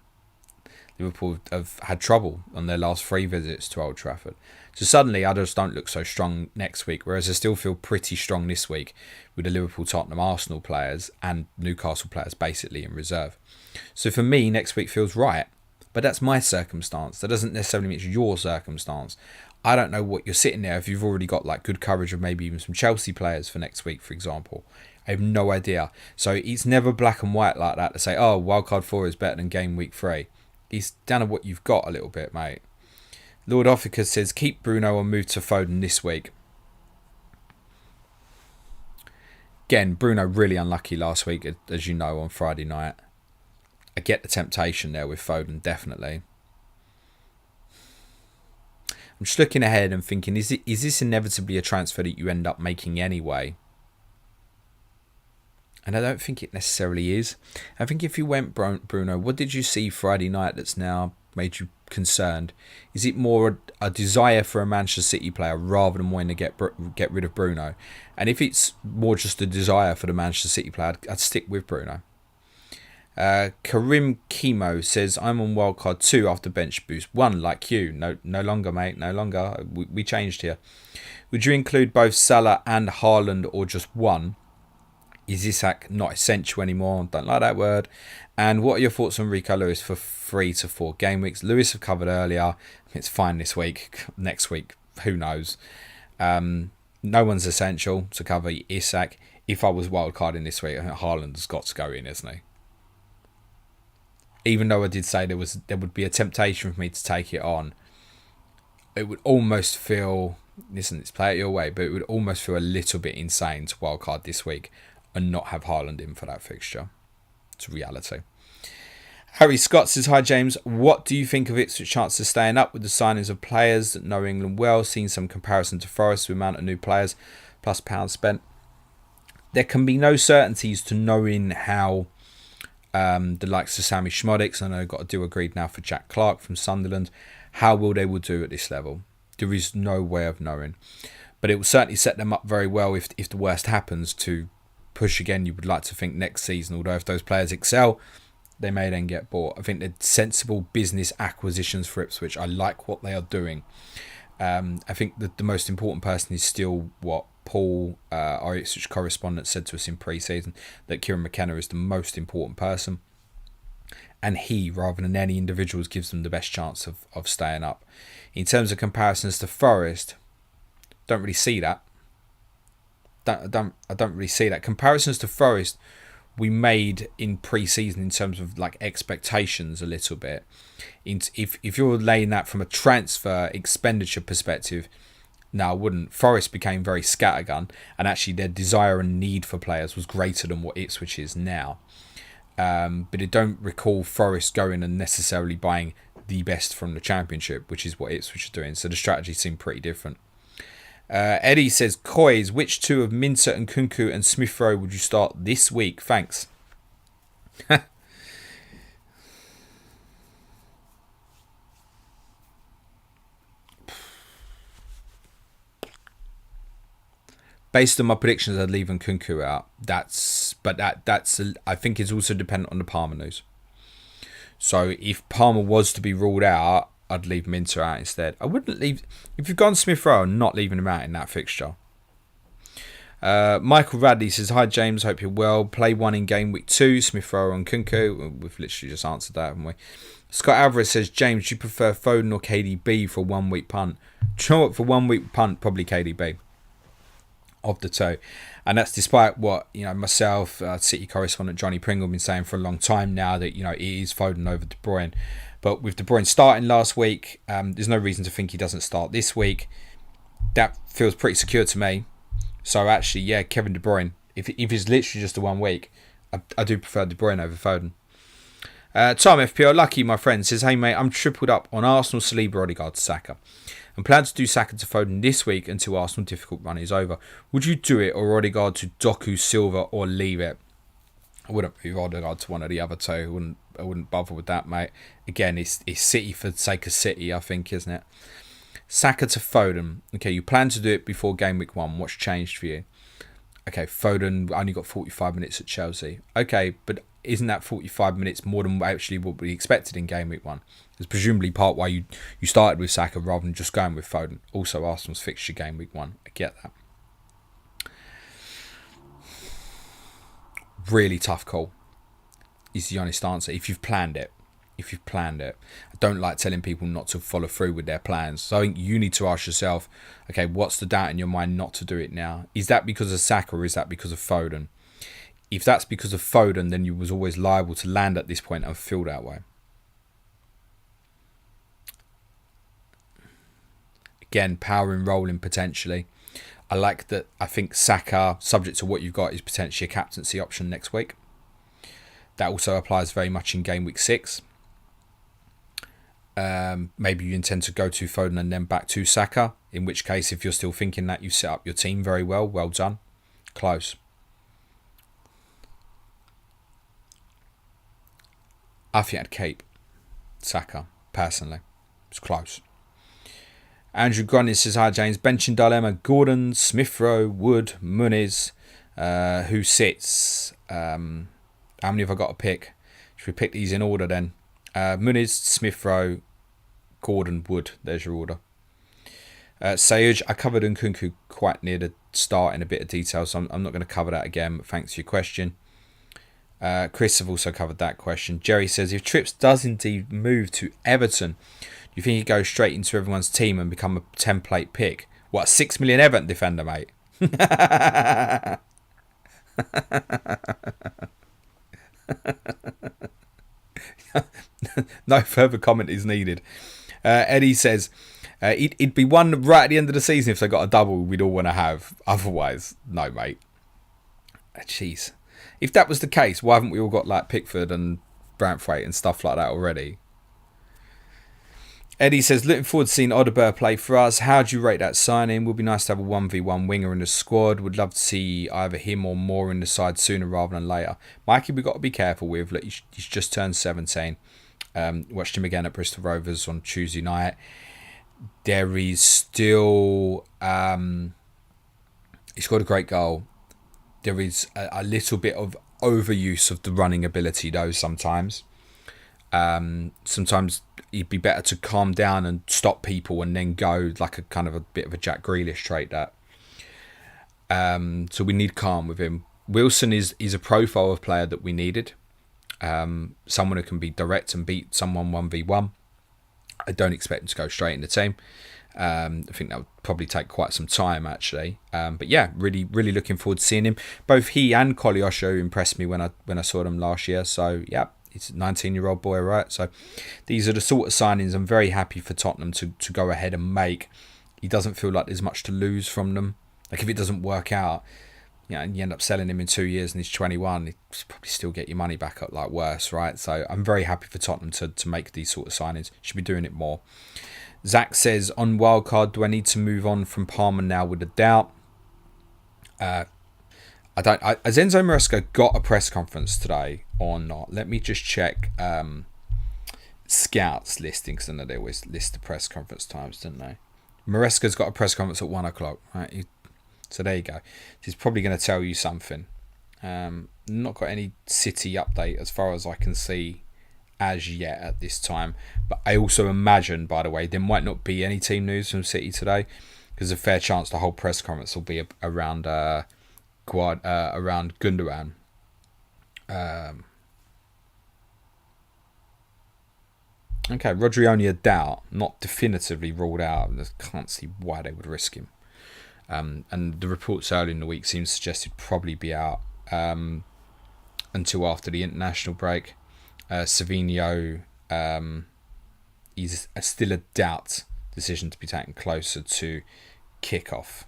Liverpool have had trouble on their last 3 visits to Old Trafford. So suddenly others don't look so strong next week, whereas I still feel pretty strong this week with the Liverpool, Tottenham, Arsenal players and Newcastle players basically in reserve. So for me, next week feels right, but that's my circumstance. That doesn't necessarily mean it's your circumstance. I don't know what you're sitting there if you've already got like good coverage of maybe even some Chelsea players for next week, for example. I have no idea. So it's never black and white like that to say, oh, wildcard 4 is better than game week 3. It's down to what you've got a little bit, mate. Lord Offica says, keep Bruno and move to Foden this week. Again, Bruno really unlucky last week, as you know, on Friday night. I get the temptation there with Foden, definitely. I'm just looking ahead and thinking, is this inevitably a transfer that you end up making anyway? And I don't think it necessarily is. I think if you went Bruno, what did you see Friday night that's now made you concerned? Is it more a desire for a Manchester City player rather than wanting to get rid of Bruno? And if it's more just a desire for the Manchester City player, I'd stick with Bruno. Karim Chemo says, I'm on wildcard 2 after bench boost 1 like you. No longer, mate. No longer. We changed here. Would you include both Salah and Haaland or just one? Is Isak not essential anymore? Don't like that word. And what are your thoughts on Rico Lewis for 3 to 4 game weeks? Lewis have covered earlier. It's fine this week. Next week, who knows? No one's essential to cover Isak. If I was wildcarding this week, I think Haaland's got to go in, isn't he? Even though I did say there would be a temptation for me to take it on, it would almost feel, listen, it's play it your way, but it would almost feel a little bit insane to wildcard this week and not have Haaland in for that fixture. It's reality. Harry Scott says, hi James, what do you think of Ipswich chances of staying up with the signings of players that know England well, seeing some comparison to Forest with the amount of new players plus pounds spent? There can be no certainties to knowing how The likes of Sammy Schmodix, I know got a deal agreed now for Jack Clark from Sunderland. How will they will do at this level? There is no way of knowing. But it will certainly set them up very well if the worst happens to push again. You would like to think next season, although if those players excel, they may then get bought. I think they're sensible business acquisitions for Ipswich. I like what they are doing. I think that the most important person is still what Paul, our Ipswich correspondent, said to us in pre-season, that Kieran McKenna is the most important person. And he, rather than any individuals, gives them the best chance of staying up. In terms of comparisons to Forest, don't really see that. I don't really see that. Comparisons to Forest we made in pre-season in terms of like expectations a little bit. If you're laying that from a transfer expenditure perspective, no, I wouldn't. Forest became very scattergun, and actually their desire and need for players was greater than what Ipswich is now. But I don't recall Forest going and necessarily buying the best from the Championship, which is what Ipswich are doing. So the strategy seemed pretty different. Eddie says, Coys, which two of Minter and Kunku and Smith Rowe would you start this week? Thanks. Based on my predictions, I'd leave Kunku out. That's I think it's also dependent on the Palmer news. So if Palmer was to be ruled out, I'd leave Minter out instead. I wouldn't leave... If you've gone Smith Rowe, I'm not leaving him out in that fixture. Michael Radley says, hi James, hope you're well. Play one in game week 2, Smith Rowe and Kunku. We've literally just answered that, haven't we? Scott Alvarez says, James, do you prefer Foden or KDB for a 1 week punt? Do you know what? For 1 week punt, probably KDB. Of the two. And that's despite what, myself, City correspondent Johnny Pringle, been saying for a long time now, that, it is Foden over De Bruyne. But with De Bruyne starting last week, there's no reason to think he doesn't start this week. That feels pretty secure to me. So actually, yeah, Kevin De Bruyne. If it's literally just a 1 week, I do prefer De Bruyne over Foden. Tom FPL Lucky, my friend, says, hey mate, I'm tripled up on Arsenal, Saliba, Odegaard, Saka. And plan to do Saka to Foden this week until Arsenal difficult run is over. Would you do it or Odegaard to Doku, Silva, or leave it? I wouldn't move Odegaard to one of the other two. I wouldn't bother with that, mate. Again, it's City for the sake of City, I think, isn't it? Saka to Foden. Okay, you plan to do it before game week 1. What's changed for you? Okay, Foden only got 45 minutes at Chelsea. Okay, but isn't that 45 minutes more than actually what we expected in game week 1? It's presumably part why you started with Saka rather than just going with Foden. Also, Arsenal's fixture game week 1. I get that. Really tough call is the honest answer. If you've planned it. I don't like telling people not to follow through with their plans. So I think you need to ask yourself, okay, what's the doubt in your mind not to do it now? Is that because of Saka or is that because of Foden? If that's because of Foden, then you was always liable to land at this point and feel that way. Again, power and rolling potentially. I like that. I think Saka, subject to what you've got, is potentially a captaincy option next week. That also applies very much in game week 6. Maybe you intend to go to Foden and then back to Saka. In which case, if you're still thinking that, you set up your team very well. Well done. Close. I think I'd keep Saka, personally. It's close. Andrew Grundy says, hi James, benching dilemma, Gordon, Smith Rowe, Wood, Muniz, who sits? How many have I got to pick? Should we pick these in order then? Muniz, Smith Rowe, Gordon, Wood. There's your order. Sayuj, I covered Nkunku quite near the start in a bit of detail, so I'm not going to cover that again, but thanks for your question. Chris have also covered that question. Jerry says, if Trips does indeed move to Everton, do you think he goes straight into everyone's team and become a template pick? What, 6 million Everton defender, mate? No further comment is needed. Eddie says, it'd be one right at the end of the season if they got a double we'd all want to have. Otherwise, no, mate. Jeez. If that was the case, why haven't we all got like Pickford and Branthwaite and stuff like that already? Eddie says, looking forward to seeing Odeberg play for us. How do you rate that signing? Would be nice to have a 1v1 winger in the squad. Would love to see either him or more in the side sooner rather than later. Mikey, we've got to be careful with. Look, he's just turned 17. Watched him again at Bristol Rovers on Tuesday night. There is still... he scored a great goal. There is a little bit of overuse of the running ability, though, sometimes. Sometimes it'd be better to calm down and stop people and then go, like a kind of a bit of a Jack Grealish trait, that. So we need calm with him. Wilson is a profile of player that we needed. Someone who can be direct and beat someone 1v1. I don't expect him to go straight in the team. I think that would probably take quite some time, actually. But yeah, really looking forward to seeing him. Both he and Kolyosho impressed me when I saw them last year. So yeah, he's a 19-year-old boy, right? So these are the sort of signings I'm very happy for Tottenham to go ahead and make. He doesn't feel like there's much to lose from them. Like if it doesn't work out, and you end up selling him in 2 years and he's 21, you probably still get your money back up like worse, right? So I'm very happy for Tottenham to make these sort of signings. Should be doing it more. Zach says, on wildcard, do I need to move on from Palmer now with a doubt? Has Enzo Maresca got a press conference today or not? Let me just check Scouts listing, because I know they always list the press conference times, don't they? Maresca's got a press conference at 1 o'clock. Right? So there you go. He's probably going to tell you something. Not got any City update as far as I can see as yet at this time. But I also imagine, by the way, there might not be any team news from City today, because there's a fair chance the whole press conference will be around Gundogan. Okay, Rodri only a doubt, not definitively ruled out. I can't see why they would risk him. And the reports early in the week seem to suggest he'd probably be out until after the international break. Savinho is still a doubt decision to be taken closer to kickoff.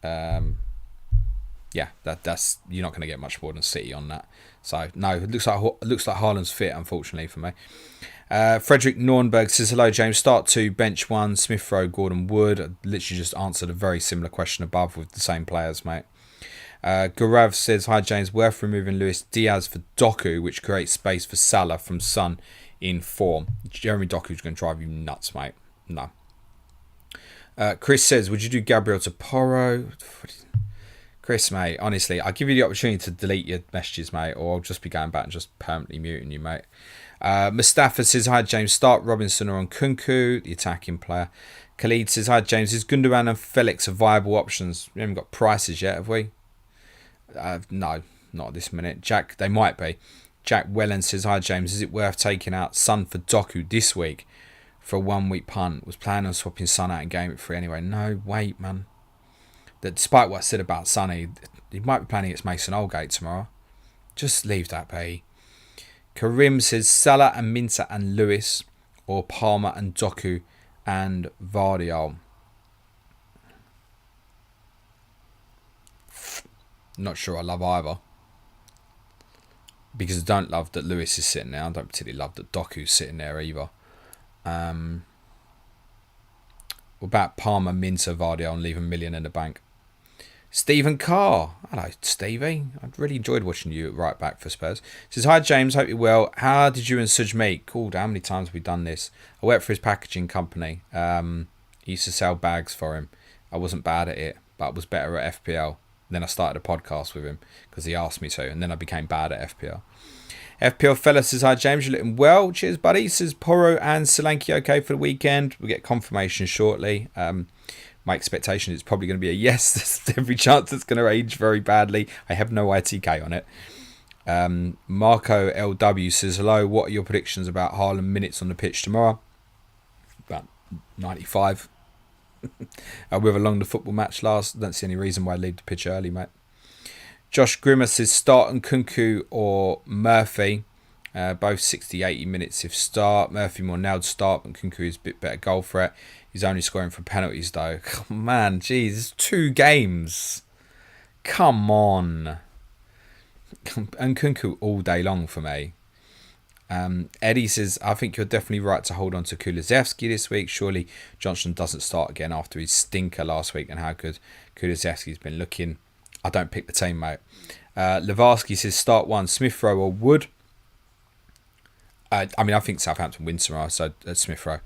Yeah, that's you're not going to get much more than City on that. So no, it looks like Haaland's fit, unfortunately for me. Frederick Nornberg says, hello James, start 2, bench 1, Smith Rowe, Gordon Wood. I literally just answered a very similar question above with the same players, mate. Gaurav says, hi James, worth removing Luis Diaz for Doku, which creates space for Salah from Son in form. Jeremy Doku's going to drive you nuts, mate. No. Chris says, would you do Gabriel to Porro? Chris, mate, honestly, I'll give you the opportunity to delete your messages, mate, or I'll just be going back and just permanently muting you, mate. Mustafa says, hi James, start Robinson or on Kunku, the attacking player. Khalid says, hi James, is Gundogan and Felix a viable options? We haven't got prices yet, have we? No, not at this minute. Jack, they might be. Jack Wellen says, hi James, is it worth taking out Son for Doku this week for a 1 week punt? Was planning on swapping Son out and game it free anyway. No, wait, man. That despite what I said about Sonny, he might be planning against Mason Holgate tomorrow. Just leave that be. Karim says Salah and Minter and Lewis, or Palmer and Doku and Vardiol. Not sure I love either. Because I don't love that Lewis is sitting there. I don't particularly love that Doku's sitting there either. What about Palmer, Minter, Vardiol and leave $1 million in the bank? Stephen Carr. Hello, Stevie. I really enjoyed watching you at right back for Spurs. Says, hi, James. Hope you're well. How did you and Suj meet? Cool. How many times have we done this? I worked for his packaging company. He used to sell bags for him. I wasn't bad at it, but I was better at FPL. Then I started a podcast with him because he asked me to. And then I became bad at FPL. FPL fella says, hi, James. You're looking well. Cheers, buddy. Says, Porro and Solanke okay for the weekend? We'll get confirmation shortly. My expectation is probably going to be a yes. There's every chance it's going to age very badly. I have no ITK on it. Marco LW says, hello, what are your predictions about Haaland minutes on the pitch tomorrow? About 95. With along the football match last. Don't see any reason why I leave the pitch early, mate. Josh Grimmer says, start on Kunku or Murphy. Both 60-80 minutes if start. Murphy more nailed start, but Kunku is a bit better goal threat. He's only scoring for penalties, though. Oh, man, geez, it's 2 games. Come on. And Kunku all day long for me. Eddie says, I think you're definitely right to hold on to Kulusevski this week. Surely Johnson doesn't start again after his stinker last week and how good Kulusevski's been looking. I don't pick the team, mate. Levarsky says, start one, Smith Rowe or Wood. I think Southampton win tomorrow, so Smith Rowe.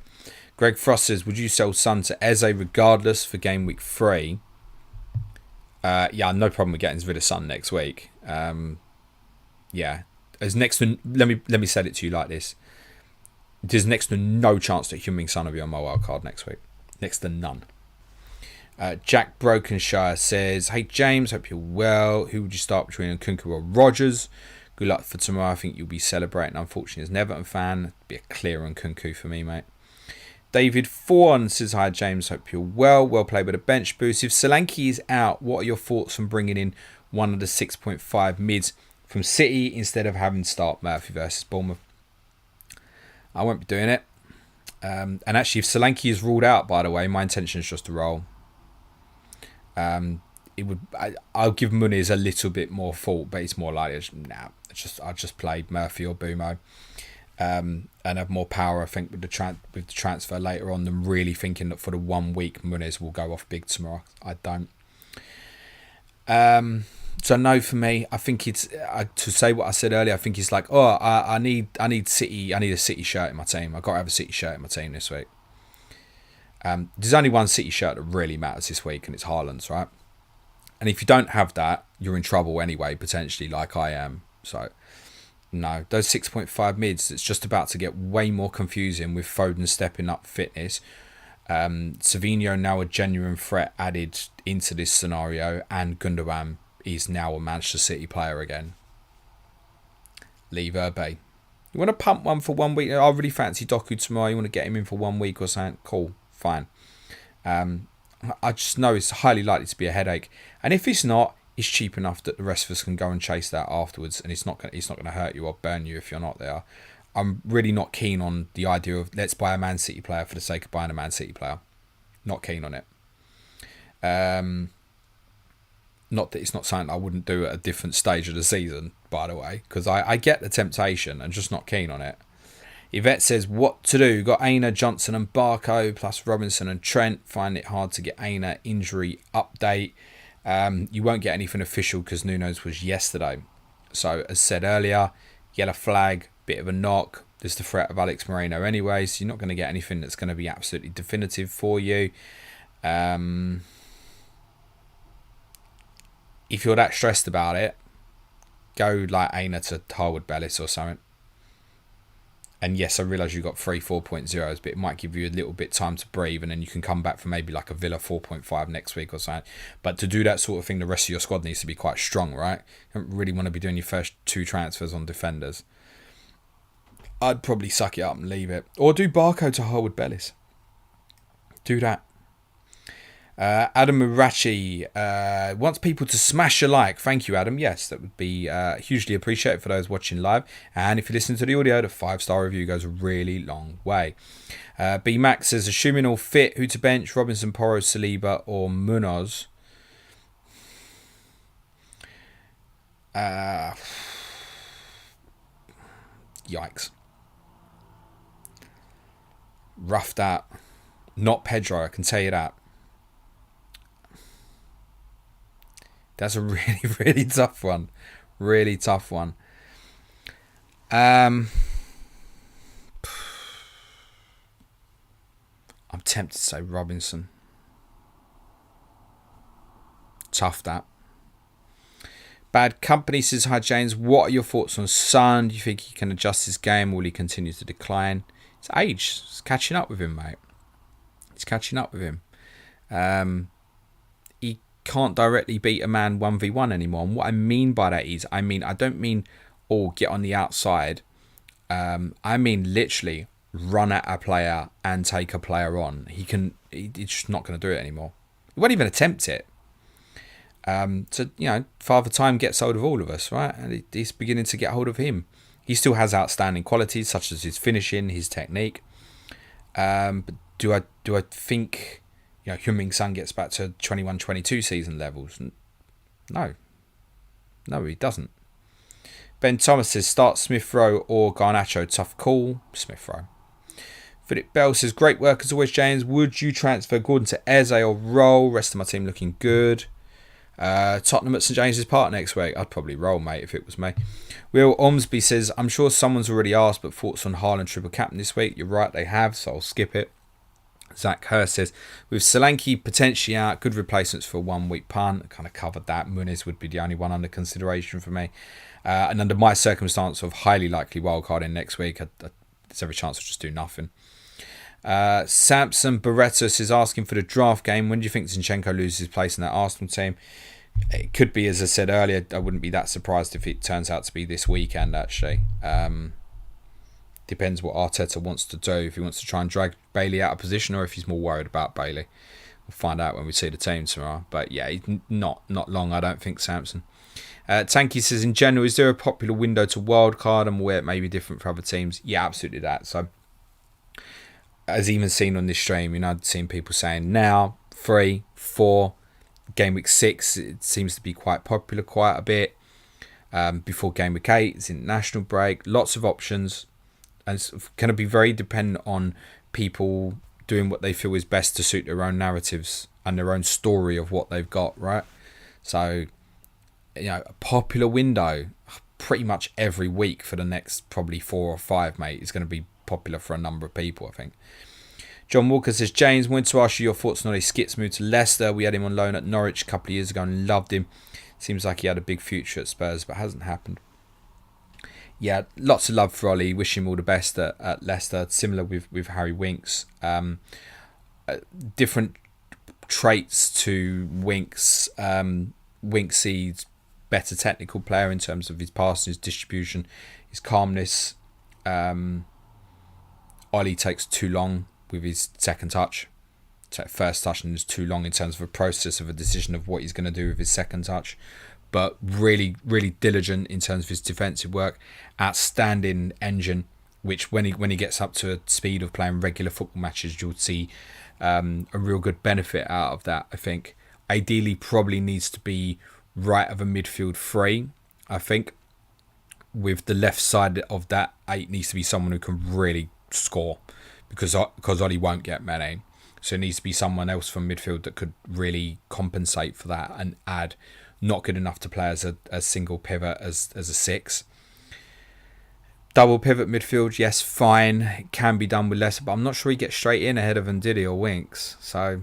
Greg Frost says, would you sell Son to Eze regardless for game week 3? Yeah, no problem with getting rid of Son next week. Yeah. As next to, let me say it to you like this. There's next to no chance that Heung-min Son will be on my wild card next week. Next to none. Jack Brokenshire says, hey James, hope you're well. Who would you start between Nkunku or Rodgers? Good luck for tomorrow. I think you'll be celebrating. Unfortunately, as an Everton fan, it'd be a clear Nkunku for me, mate. David Fawn says, hi James, hope you're well. Well played with a bench boost. If Solanke is out, what are your thoughts on bringing in one of the 6.5 mids from City instead of having to start Murphy versus Bournemouth? I won't be doing it. And actually, if Solanke is ruled out, by the way, my intention is just to roll. I'll give Muniz a little bit more fault, but it's more likely, I'll just play Murphy or Bumo. And have more power, I think, with the transfer later on than really thinking that for the 1 week Muniz will go off big tomorrow. I don't. So no for me. I think it's to say what I said earlier. I think it's like, I need City. I need a City shirt in my team. I've got to have a City shirt in my team this week. There's only one City shirt that really matters this week, and it's Haaland's, right? And if you don't have that, you're in trouble anyway, potentially, like I am. So. No, those 6.5 mids, it's just about to get way more confusing with Foden stepping up fitness. Savinho now a genuine threat added into this scenario, and Gundogan is now a Manchester City player again. Leave Herbe. You want to pump one for 1 week? I really fancy Doku tomorrow. You want to get him in for 1 week or something? Cool, fine. I just know it's highly likely to be a headache. And if it's not, it's cheap enough that the rest of us can go and chase that afterwards, and it's not going to hurt you or burn you if you're not there. I'm really not keen on the idea of let's buy a Man City player for the sake of buying a Man City player. Not keen on it. Not that it's not something I wouldn't do at a different stage of the season, by the way, because I get the temptation and just not keen on it. Yvette says, what to do? Got Aina, Johnson and Barco, plus Robinson and Trent. Find it hard to get Aina injury update. You won't get anything official because Nuno's was yesterday. So, as said earlier, yellow flag, bit of a knock. There's the threat of Alex Moreno anyway, so you're not going to get anything that's going to be absolutely definitive for you. If you're that stressed about it, go like Aina to Harwood Bellis or something. And yes, I realise you've got 3 4.0s, but it might give you a little bit time to breathe, and then you can come back for maybe like a Villa 4.5 next week or something. But to do that sort of thing, the rest of your squad needs to be quite strong, right? You don't really want to be doing your first 2 transfers on defenders. I'd probably suck it up and leave it. Or do Barco to Harwood Bellis. Do that. Adam Murachi wants people to smash a like. Thank you, Adam. Yes, that would be hugely appreciated for those watching live. And if you listen to the audio, the 5-star review goes a really long way. B Max says, assuming all fit, who to bench? Robinson, Porro, Saliba, or Munoz? Yikes. Roughed out. Not Pedro, I can tell you that. That's a really, really tough one. Really tough one. I'm tempted to say Robinson. Tough that. Bad Company says, hi James, what are your thoughts on Son? Do you think he can adjust his game or will he continue to decline? It's age. It's catching up with him, mate. It's catching up with him. He can't directly beat a man 1v1 anymore. And what I mean by that is, I don't mean, get on the outside. I mean literally run at a player and take a player on. He's just not going to do it anymore. He won't even attempt it. So, Father Time gets hold of all of us, right? And he's beginning to get hold of him. He still has outstanding qualities such as his finishing, his technique. But do I think Heung-min Son gets back to 21-22 season levels? No, he doesn't. Ben Thomas says start Smith Rowe or Garnacho. Tough call. Smith Rowe. Philip Bell says great work as always, James. Would you transfer Gordon to Eze or Roll? Rest of my team looking good. Tottenham at St James's Park next week. I'd probably Roll, mate, if it was me. Will Ormsby says I'm sure someone's already asked, but thoughts on Haaland triple captain this week? You're right, they have, so I'll skip it. Zach Hurst says, with Solanke potentially out, good replacements for a 1 week punt. I kind of covered that. Muniz would be the only one under consideration for me. And under my circumstance of highly likely wildcarding next week, there's every chance I'll just do nothing. Samson Barretos is asking for the draft game. When do you think Zinchenko loses his place in that Arsenal team? It could be, as I said earlier, I wouldn't be that surprised if it turns out to be this weekend, actually. Depends what Arteta wants to do. If he wants to try and drag Bailey out of position or if he's more worried about Bailey. We'll find out when we see the team tomorrow. But yeah, not long, I don't think, Samson. Tanky says, in general, is there a popular window to wildcard and where it may be different for other teams? Yeah, absolutely that. So, as even seen on this stream, I've seen people saying now, 3, 4, game week 6, it seems to be quite popular quite a bit. Before game week 8, it's international break, lots of options. And it's going to be very dependent on people doing what they feel is best to suit their own narratives and their own story of what they've got, right? So, a popular window pretty much every week for the next probably 4 or 5, mate, is going to be popular for a number of people, I think. John Walker says, James, wanted to ask you your thoughts on Ollie Skip's move to Leicester. We had him on loan at Norwich a couple of years ago and loved him. Seems like he had a big future at Spurs, but hasn't happened. Yeah, lots of love for Ollie. Wish him all the best at Leicester. Similar with Harry Winks. Different traits to Winks. Winks' better technical player in terms of his passing, his distribution, his calmness. Ollie takes too long with his second touch. First touch and is too long in terms of a process of a decision of what he's going to do with his second touch. But really, really diligent in terms of his defensive work. Outstanding engine, which when he gets up to a speed of playing regular football matches, you'll see a real good benefit out of that, I think. Ideally, probably needs to be right of a midfield 3, I think. With the left side of that 8 needs to be someone who can really score. Because Ollie won't get many. So it needs to be someone else from midfield that could really compensate for that and add. Not good enough to play as a single pivot as a 6. Double pivot midfield, yes, fine. It can be done with less, but I'm not sure he gets straight in ahead of Ndidi or Winks. So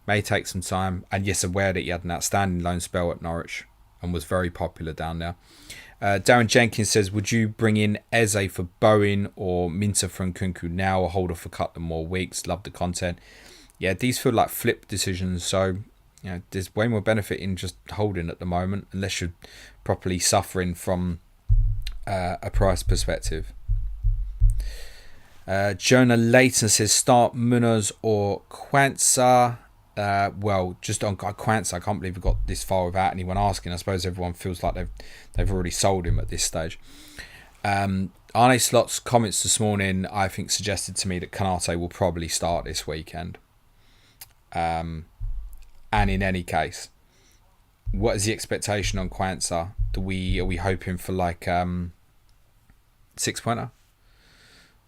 may take some time. And yes, aware that he had an outstanding loan spell at Norwich and was very popular down there. Darren Jenkins says, would you bring in Eze for Bowen or Minter for Nkunku now or hold off for a couple more weeks? Love the content. Yeah, these feel like flip decisions. So, there's way more benefit in just holding at the moment unless you're properly suffering from a price perspective. Jonah Layton says, start Munoz or Quansah. Well, just on Quansah, I can't believe we got this far without anyone asking. I suppose everyone feels like they've already sold him at this stage. Arne Slot's comments this morning, I think, suggested to me that Kanate will probably start this weekend. And in any case, what is the expectation on Quansah? Are we hoping for like 6-pointer?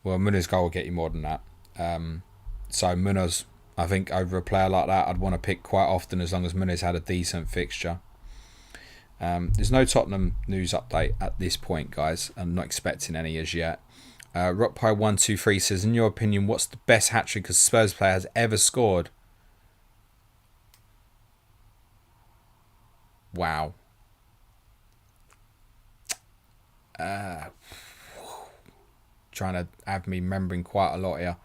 Well, Munoz goal will get you more than that. So Munoz, I think over a player like that, I'd want to pick quite often as long as Munoz had a decent fixture. There's no Tottenham news update at this point, guys. I'm not expecting any as yet. Rockpie123 says, in your opinion, what's the best hat-trick a Spurs player has ever scored? Wow. Trying to have me remembering quite a lot here.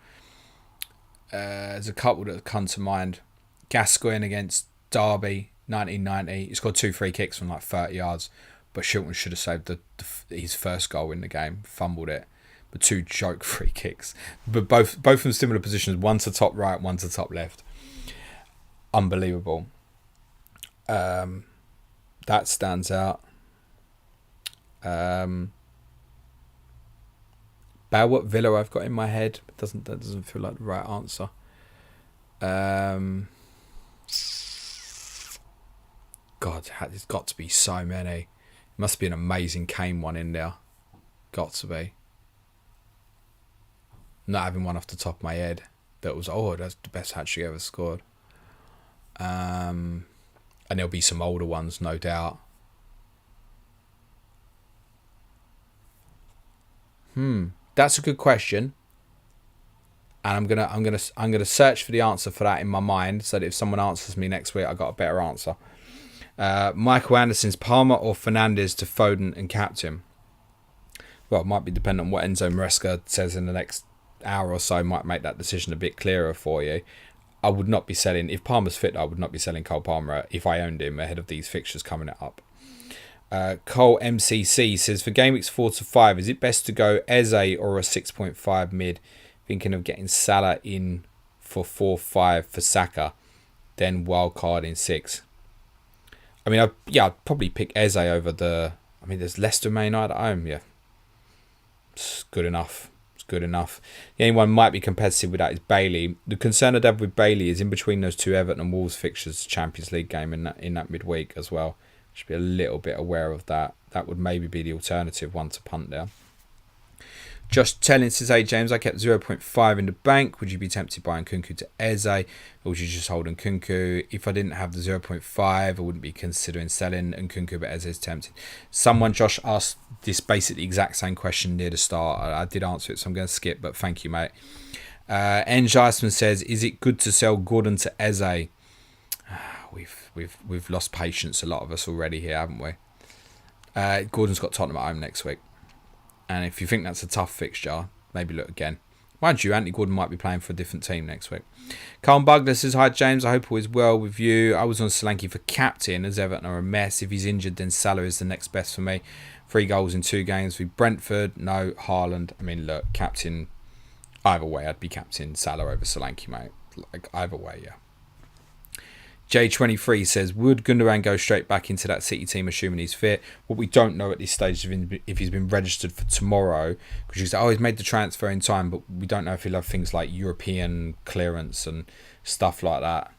There's a couple that come to mind. Gascoigne against Derby, 1990. He scored 2 free kicks from like 30 yards, but Shilton should have saved his first goal in the game. Fumbled it, but 2 joke free kicks. But both from similar positions. One to top right, one to top left. Unbelievable. That stands out. Bauer Villa I've got in my head, but that doesn't feel like the right answer. God, there's got to be so many. Must be an amazing Kane one in there. Got to be. Not having one off the top of my head that was, that's the best hat-trick ever scored. And there'll be some older ones, no doubt. That's a good question. And I'm gonna search for the answer for that in my mind, so that if someone answers me next week, I got a better answer. Michael Anderson's Palmer or Fernandes to Foden and captain. Well, it might be dependent on what Enzo Maresca says in the next hour or so. Might make that decision a bit clearer for you. I would not be selling, if Palmer's fit, I would not be selling Cole Palmer if I owned him ahead of these fixtures coming up. Cole MCC says, for game weeks 4 to 5, is it best to go Eze or a 6.5 mid? Thinking of getting Salah in for 4-5 for Saka, then wildcard in 6. I mean, I'd probably pick Eze over there's Leicester Man United at home. Yeah, it's good enough. Good enough. The only one might be competitive with that is Bailey. The concern I'd have with Bailey is in between those two Everton and Wolves fixtures, Champions League game in that midweek as well. Should be a little bit aware of that. That would maybe be the alternative one to punt there. Just telling says, hey James, I kept 0.5 in the bank. Would you be tempted by Nkunku to Eze, or would you just hold Nkunku? If I didn't have the 0.5, I wouldn't be considering selling Nkunku, but Eze is tempted. Someone, Josh, asked this basically exact same question near the start. I did answer it, so I'm going to skip, but thank you, mate. N. Geisman says, is it good to sell Gordon to Eze? We've lost patience, a lot of us already here, haven't we? Gordon's got Tottenham at home next week. And if you think that's a tough fixture, maybe look again. Mind you, Anthony Gordon might be playing for a different team next week. Carl Bugler says, hi James, I hope all is well with you. I was on Solanke for captain, as Everton are a mess. If he's injured, then Salah is the next best for me. 3 goals in 2 games with Brentford. No, Haaland. I mean, look, captain, either way, I'd be captain Salah over Solanke, mate. Like, either way, yeah. J23 says, would Gundogan go straight back into that City team assuming he's fit? What we don't know at this stage is if he's been registered for tomorrow, because you say, he's made the transfer in time, but we don't know if he'll have things like European clearance and stuff like that.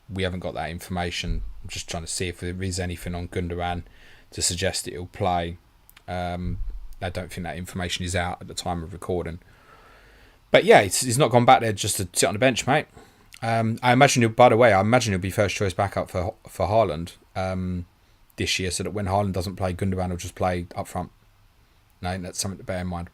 We haven't got that information. I'm just trying to see if there is anything on Gundogan to suggest that he'll play. I don't think that information is out at the time of recording. But yeah, he's not gone back there just to sit on the bench, mate. I imagine he'll be first choice backup for Haaland this year, so that when Haaland doesn't play, Gundogan will just play up front. No, that's something to bear in mind.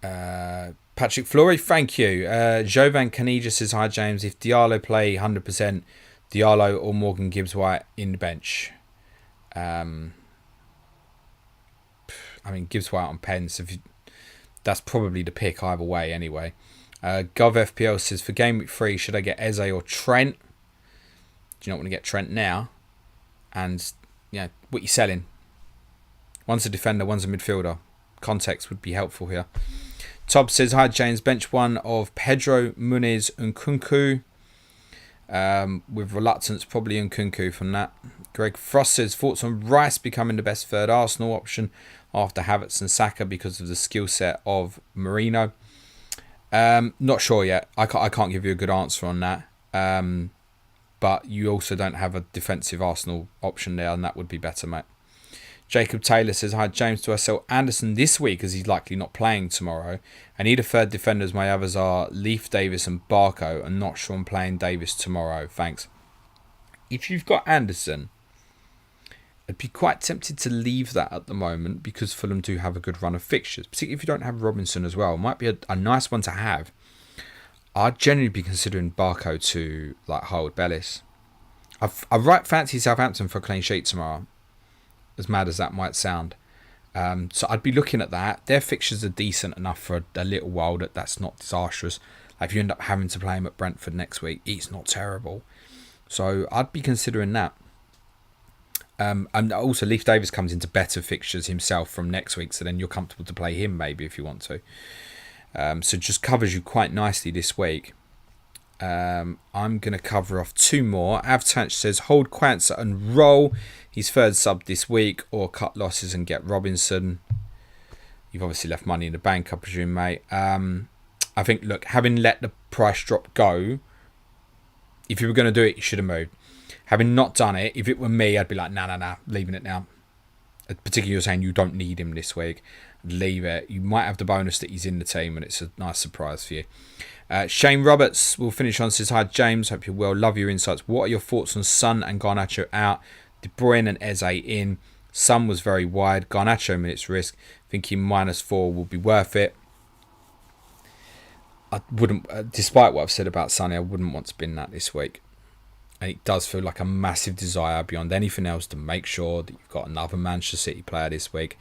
Patrick Flory, thank you. Jovan Canija says, hi James, if Diallo play 100%, Diallo or Morgan Gibbs-White in the bench. I mean, Gibbs-White on pens, that's probably the pick either way anyway. Gov FPL says, for game week 3, should I get Eze or Trent? Do you not want to get Trent now? And what you selling? One's a defender, one's a midfielder. Context would be helpful here. Tob says, hi James, bench 1 of Pedro, Muniz and Nkunku. With reluctance, probably Nkunku from that. Greg Frost says, thoughts on Rice becoming the best third Arsenal option after Havertz and Saka because of the skill set of Marino. Not sure yet. I can't give you a good answer on that. But you also don't have a defensive Arsenal option there, and that would be better, mate. Jacob Taylor says, hi James, do I sell Anderson this week as he's likely not playing tomorrow? I need a third defender as my others are Leaf, Davis and Barco. I'm not sure I'm playing Davis tomorrow. Thanks. If you've got Anderson, I'd be quite tempted to leave that at the moment because Fulham do have a good run of fixtures, particularly if you don't have Robinson as well. It might be a nice one to have. I'd generally be considering Barco to like Howard Bellis. I right fancy Southampton for a clean sheet tomorrow, as mad as that might sound. So I'd be looking at that. Their fixtures are decent enough for a little while that's not disastrous. Like if you end up having to play him at Brentford next week, it's not terrible. So I'd be considering that. And also Leif Davis comes into better fixtures himself from next week, so then you're comfortable to play him maybe if you want to. So it just covers you quite nicely this week. I'm going to cover off 2 more. Avtanch says, hold Quansah and roll. He's third sub this week, or cut losses and get Robinson. You've obviously left money in the bank, I presume, mate. I think, look, having let the price drop go, if you were going to do it, you should have moved. Having not done it, if it were me, I'd be like, nah, leaving it now. Particularly you're saying you don't need him this week. Leave it. You might have the bonus that he's in the team, and it's a nice surprise for you. Shane Roberts will finish on, says, hi James, hope you're well, love your insights. What are your thoughts on Son and Garnacho out, De Bruyne and Eze in? Son was very wide, Garnacho minutes risk, thinking -4 will be worth it. I wouldn't, despite what I've said about Sonny, I wouldn't want to bin that this week. And it does feel like a massive desire beyond anything else to make sure that you've got another Manchester City player this week.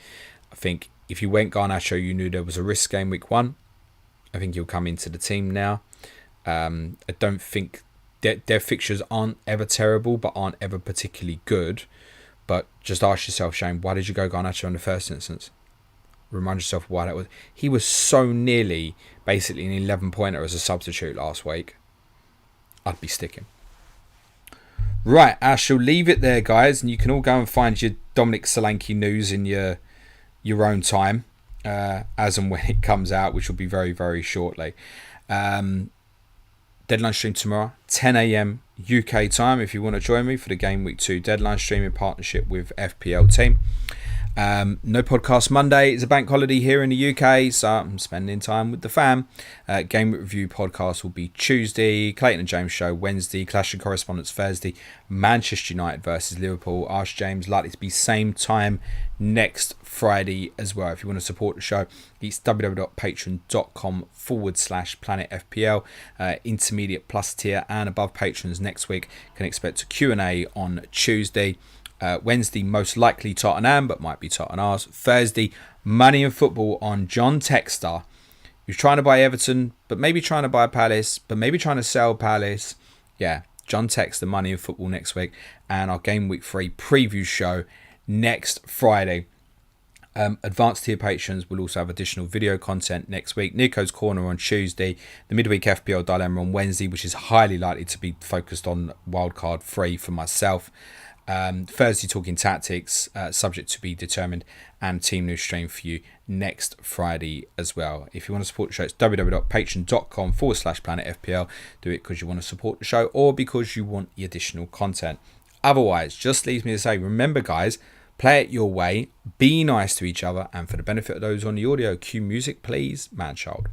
I think if you went Garnacho, you knew there was a risk game week 1. I think he'll come into the team now. I don't think their fixtures aren't ever terrible, but aren't ever particularly good. But just ask yourself, Shane, why did you go Garnacho in the first instance? Remind yourself why that was. He was so nearly basically an 11-pointer as a substitute last week. I'd be sticking. Right, I shall leave it there, guys, and you can all go and find your Dominic Solanke news in your own time, as and when it comes out, which will be very, very shortly. Deadline stream tomorrow, 10 a.m. UK time, if you want to join me for the Game Week 2 deadline stream in partnership with FPL team. No podcast Monday. It's a bank holiday here in the UK, so I'm spending time with the fam. Game Review podcast will be Tuesday. Clayton and James show Wednesday. Clash of Correspondence Thursday. Manchester United versus Liverpool. Ask James, likely to be same time next Friday as well. If you want to support the show, it's www.patreon.com/planetfpl. Intermediate plus tier and above patrons next week can expect a Q&A on Tuesday. Wednesday, most likely Tottenham, but might be Tottenham's. Thursday, Money in Football on John Texter, who's trying to buy Everton, but maybe trying to buy Palace, but maybe trying to sell Palace. Yeah, John Texter, Money in Football next week, and our Game Week 3 preview show next Friday. Advanced tier patrons will also have additional video content next week. Nico's Corner on Tuesday, the midweek FPL dilemma on Wednesday, which is highly likely to be focused on wildcard 3 for myself. Thursday talking tactics, subject to be determined, and team news stream for you next Friday as well. If you want to support the show, it's www.patreon.com/planetfpl. Do it because you want to support the show or because you want the additional content. Otherwise, just leaves me to say, remember guys, play it your way, be nice to each other, and for the benefit of those on the audio, cue music please, man child.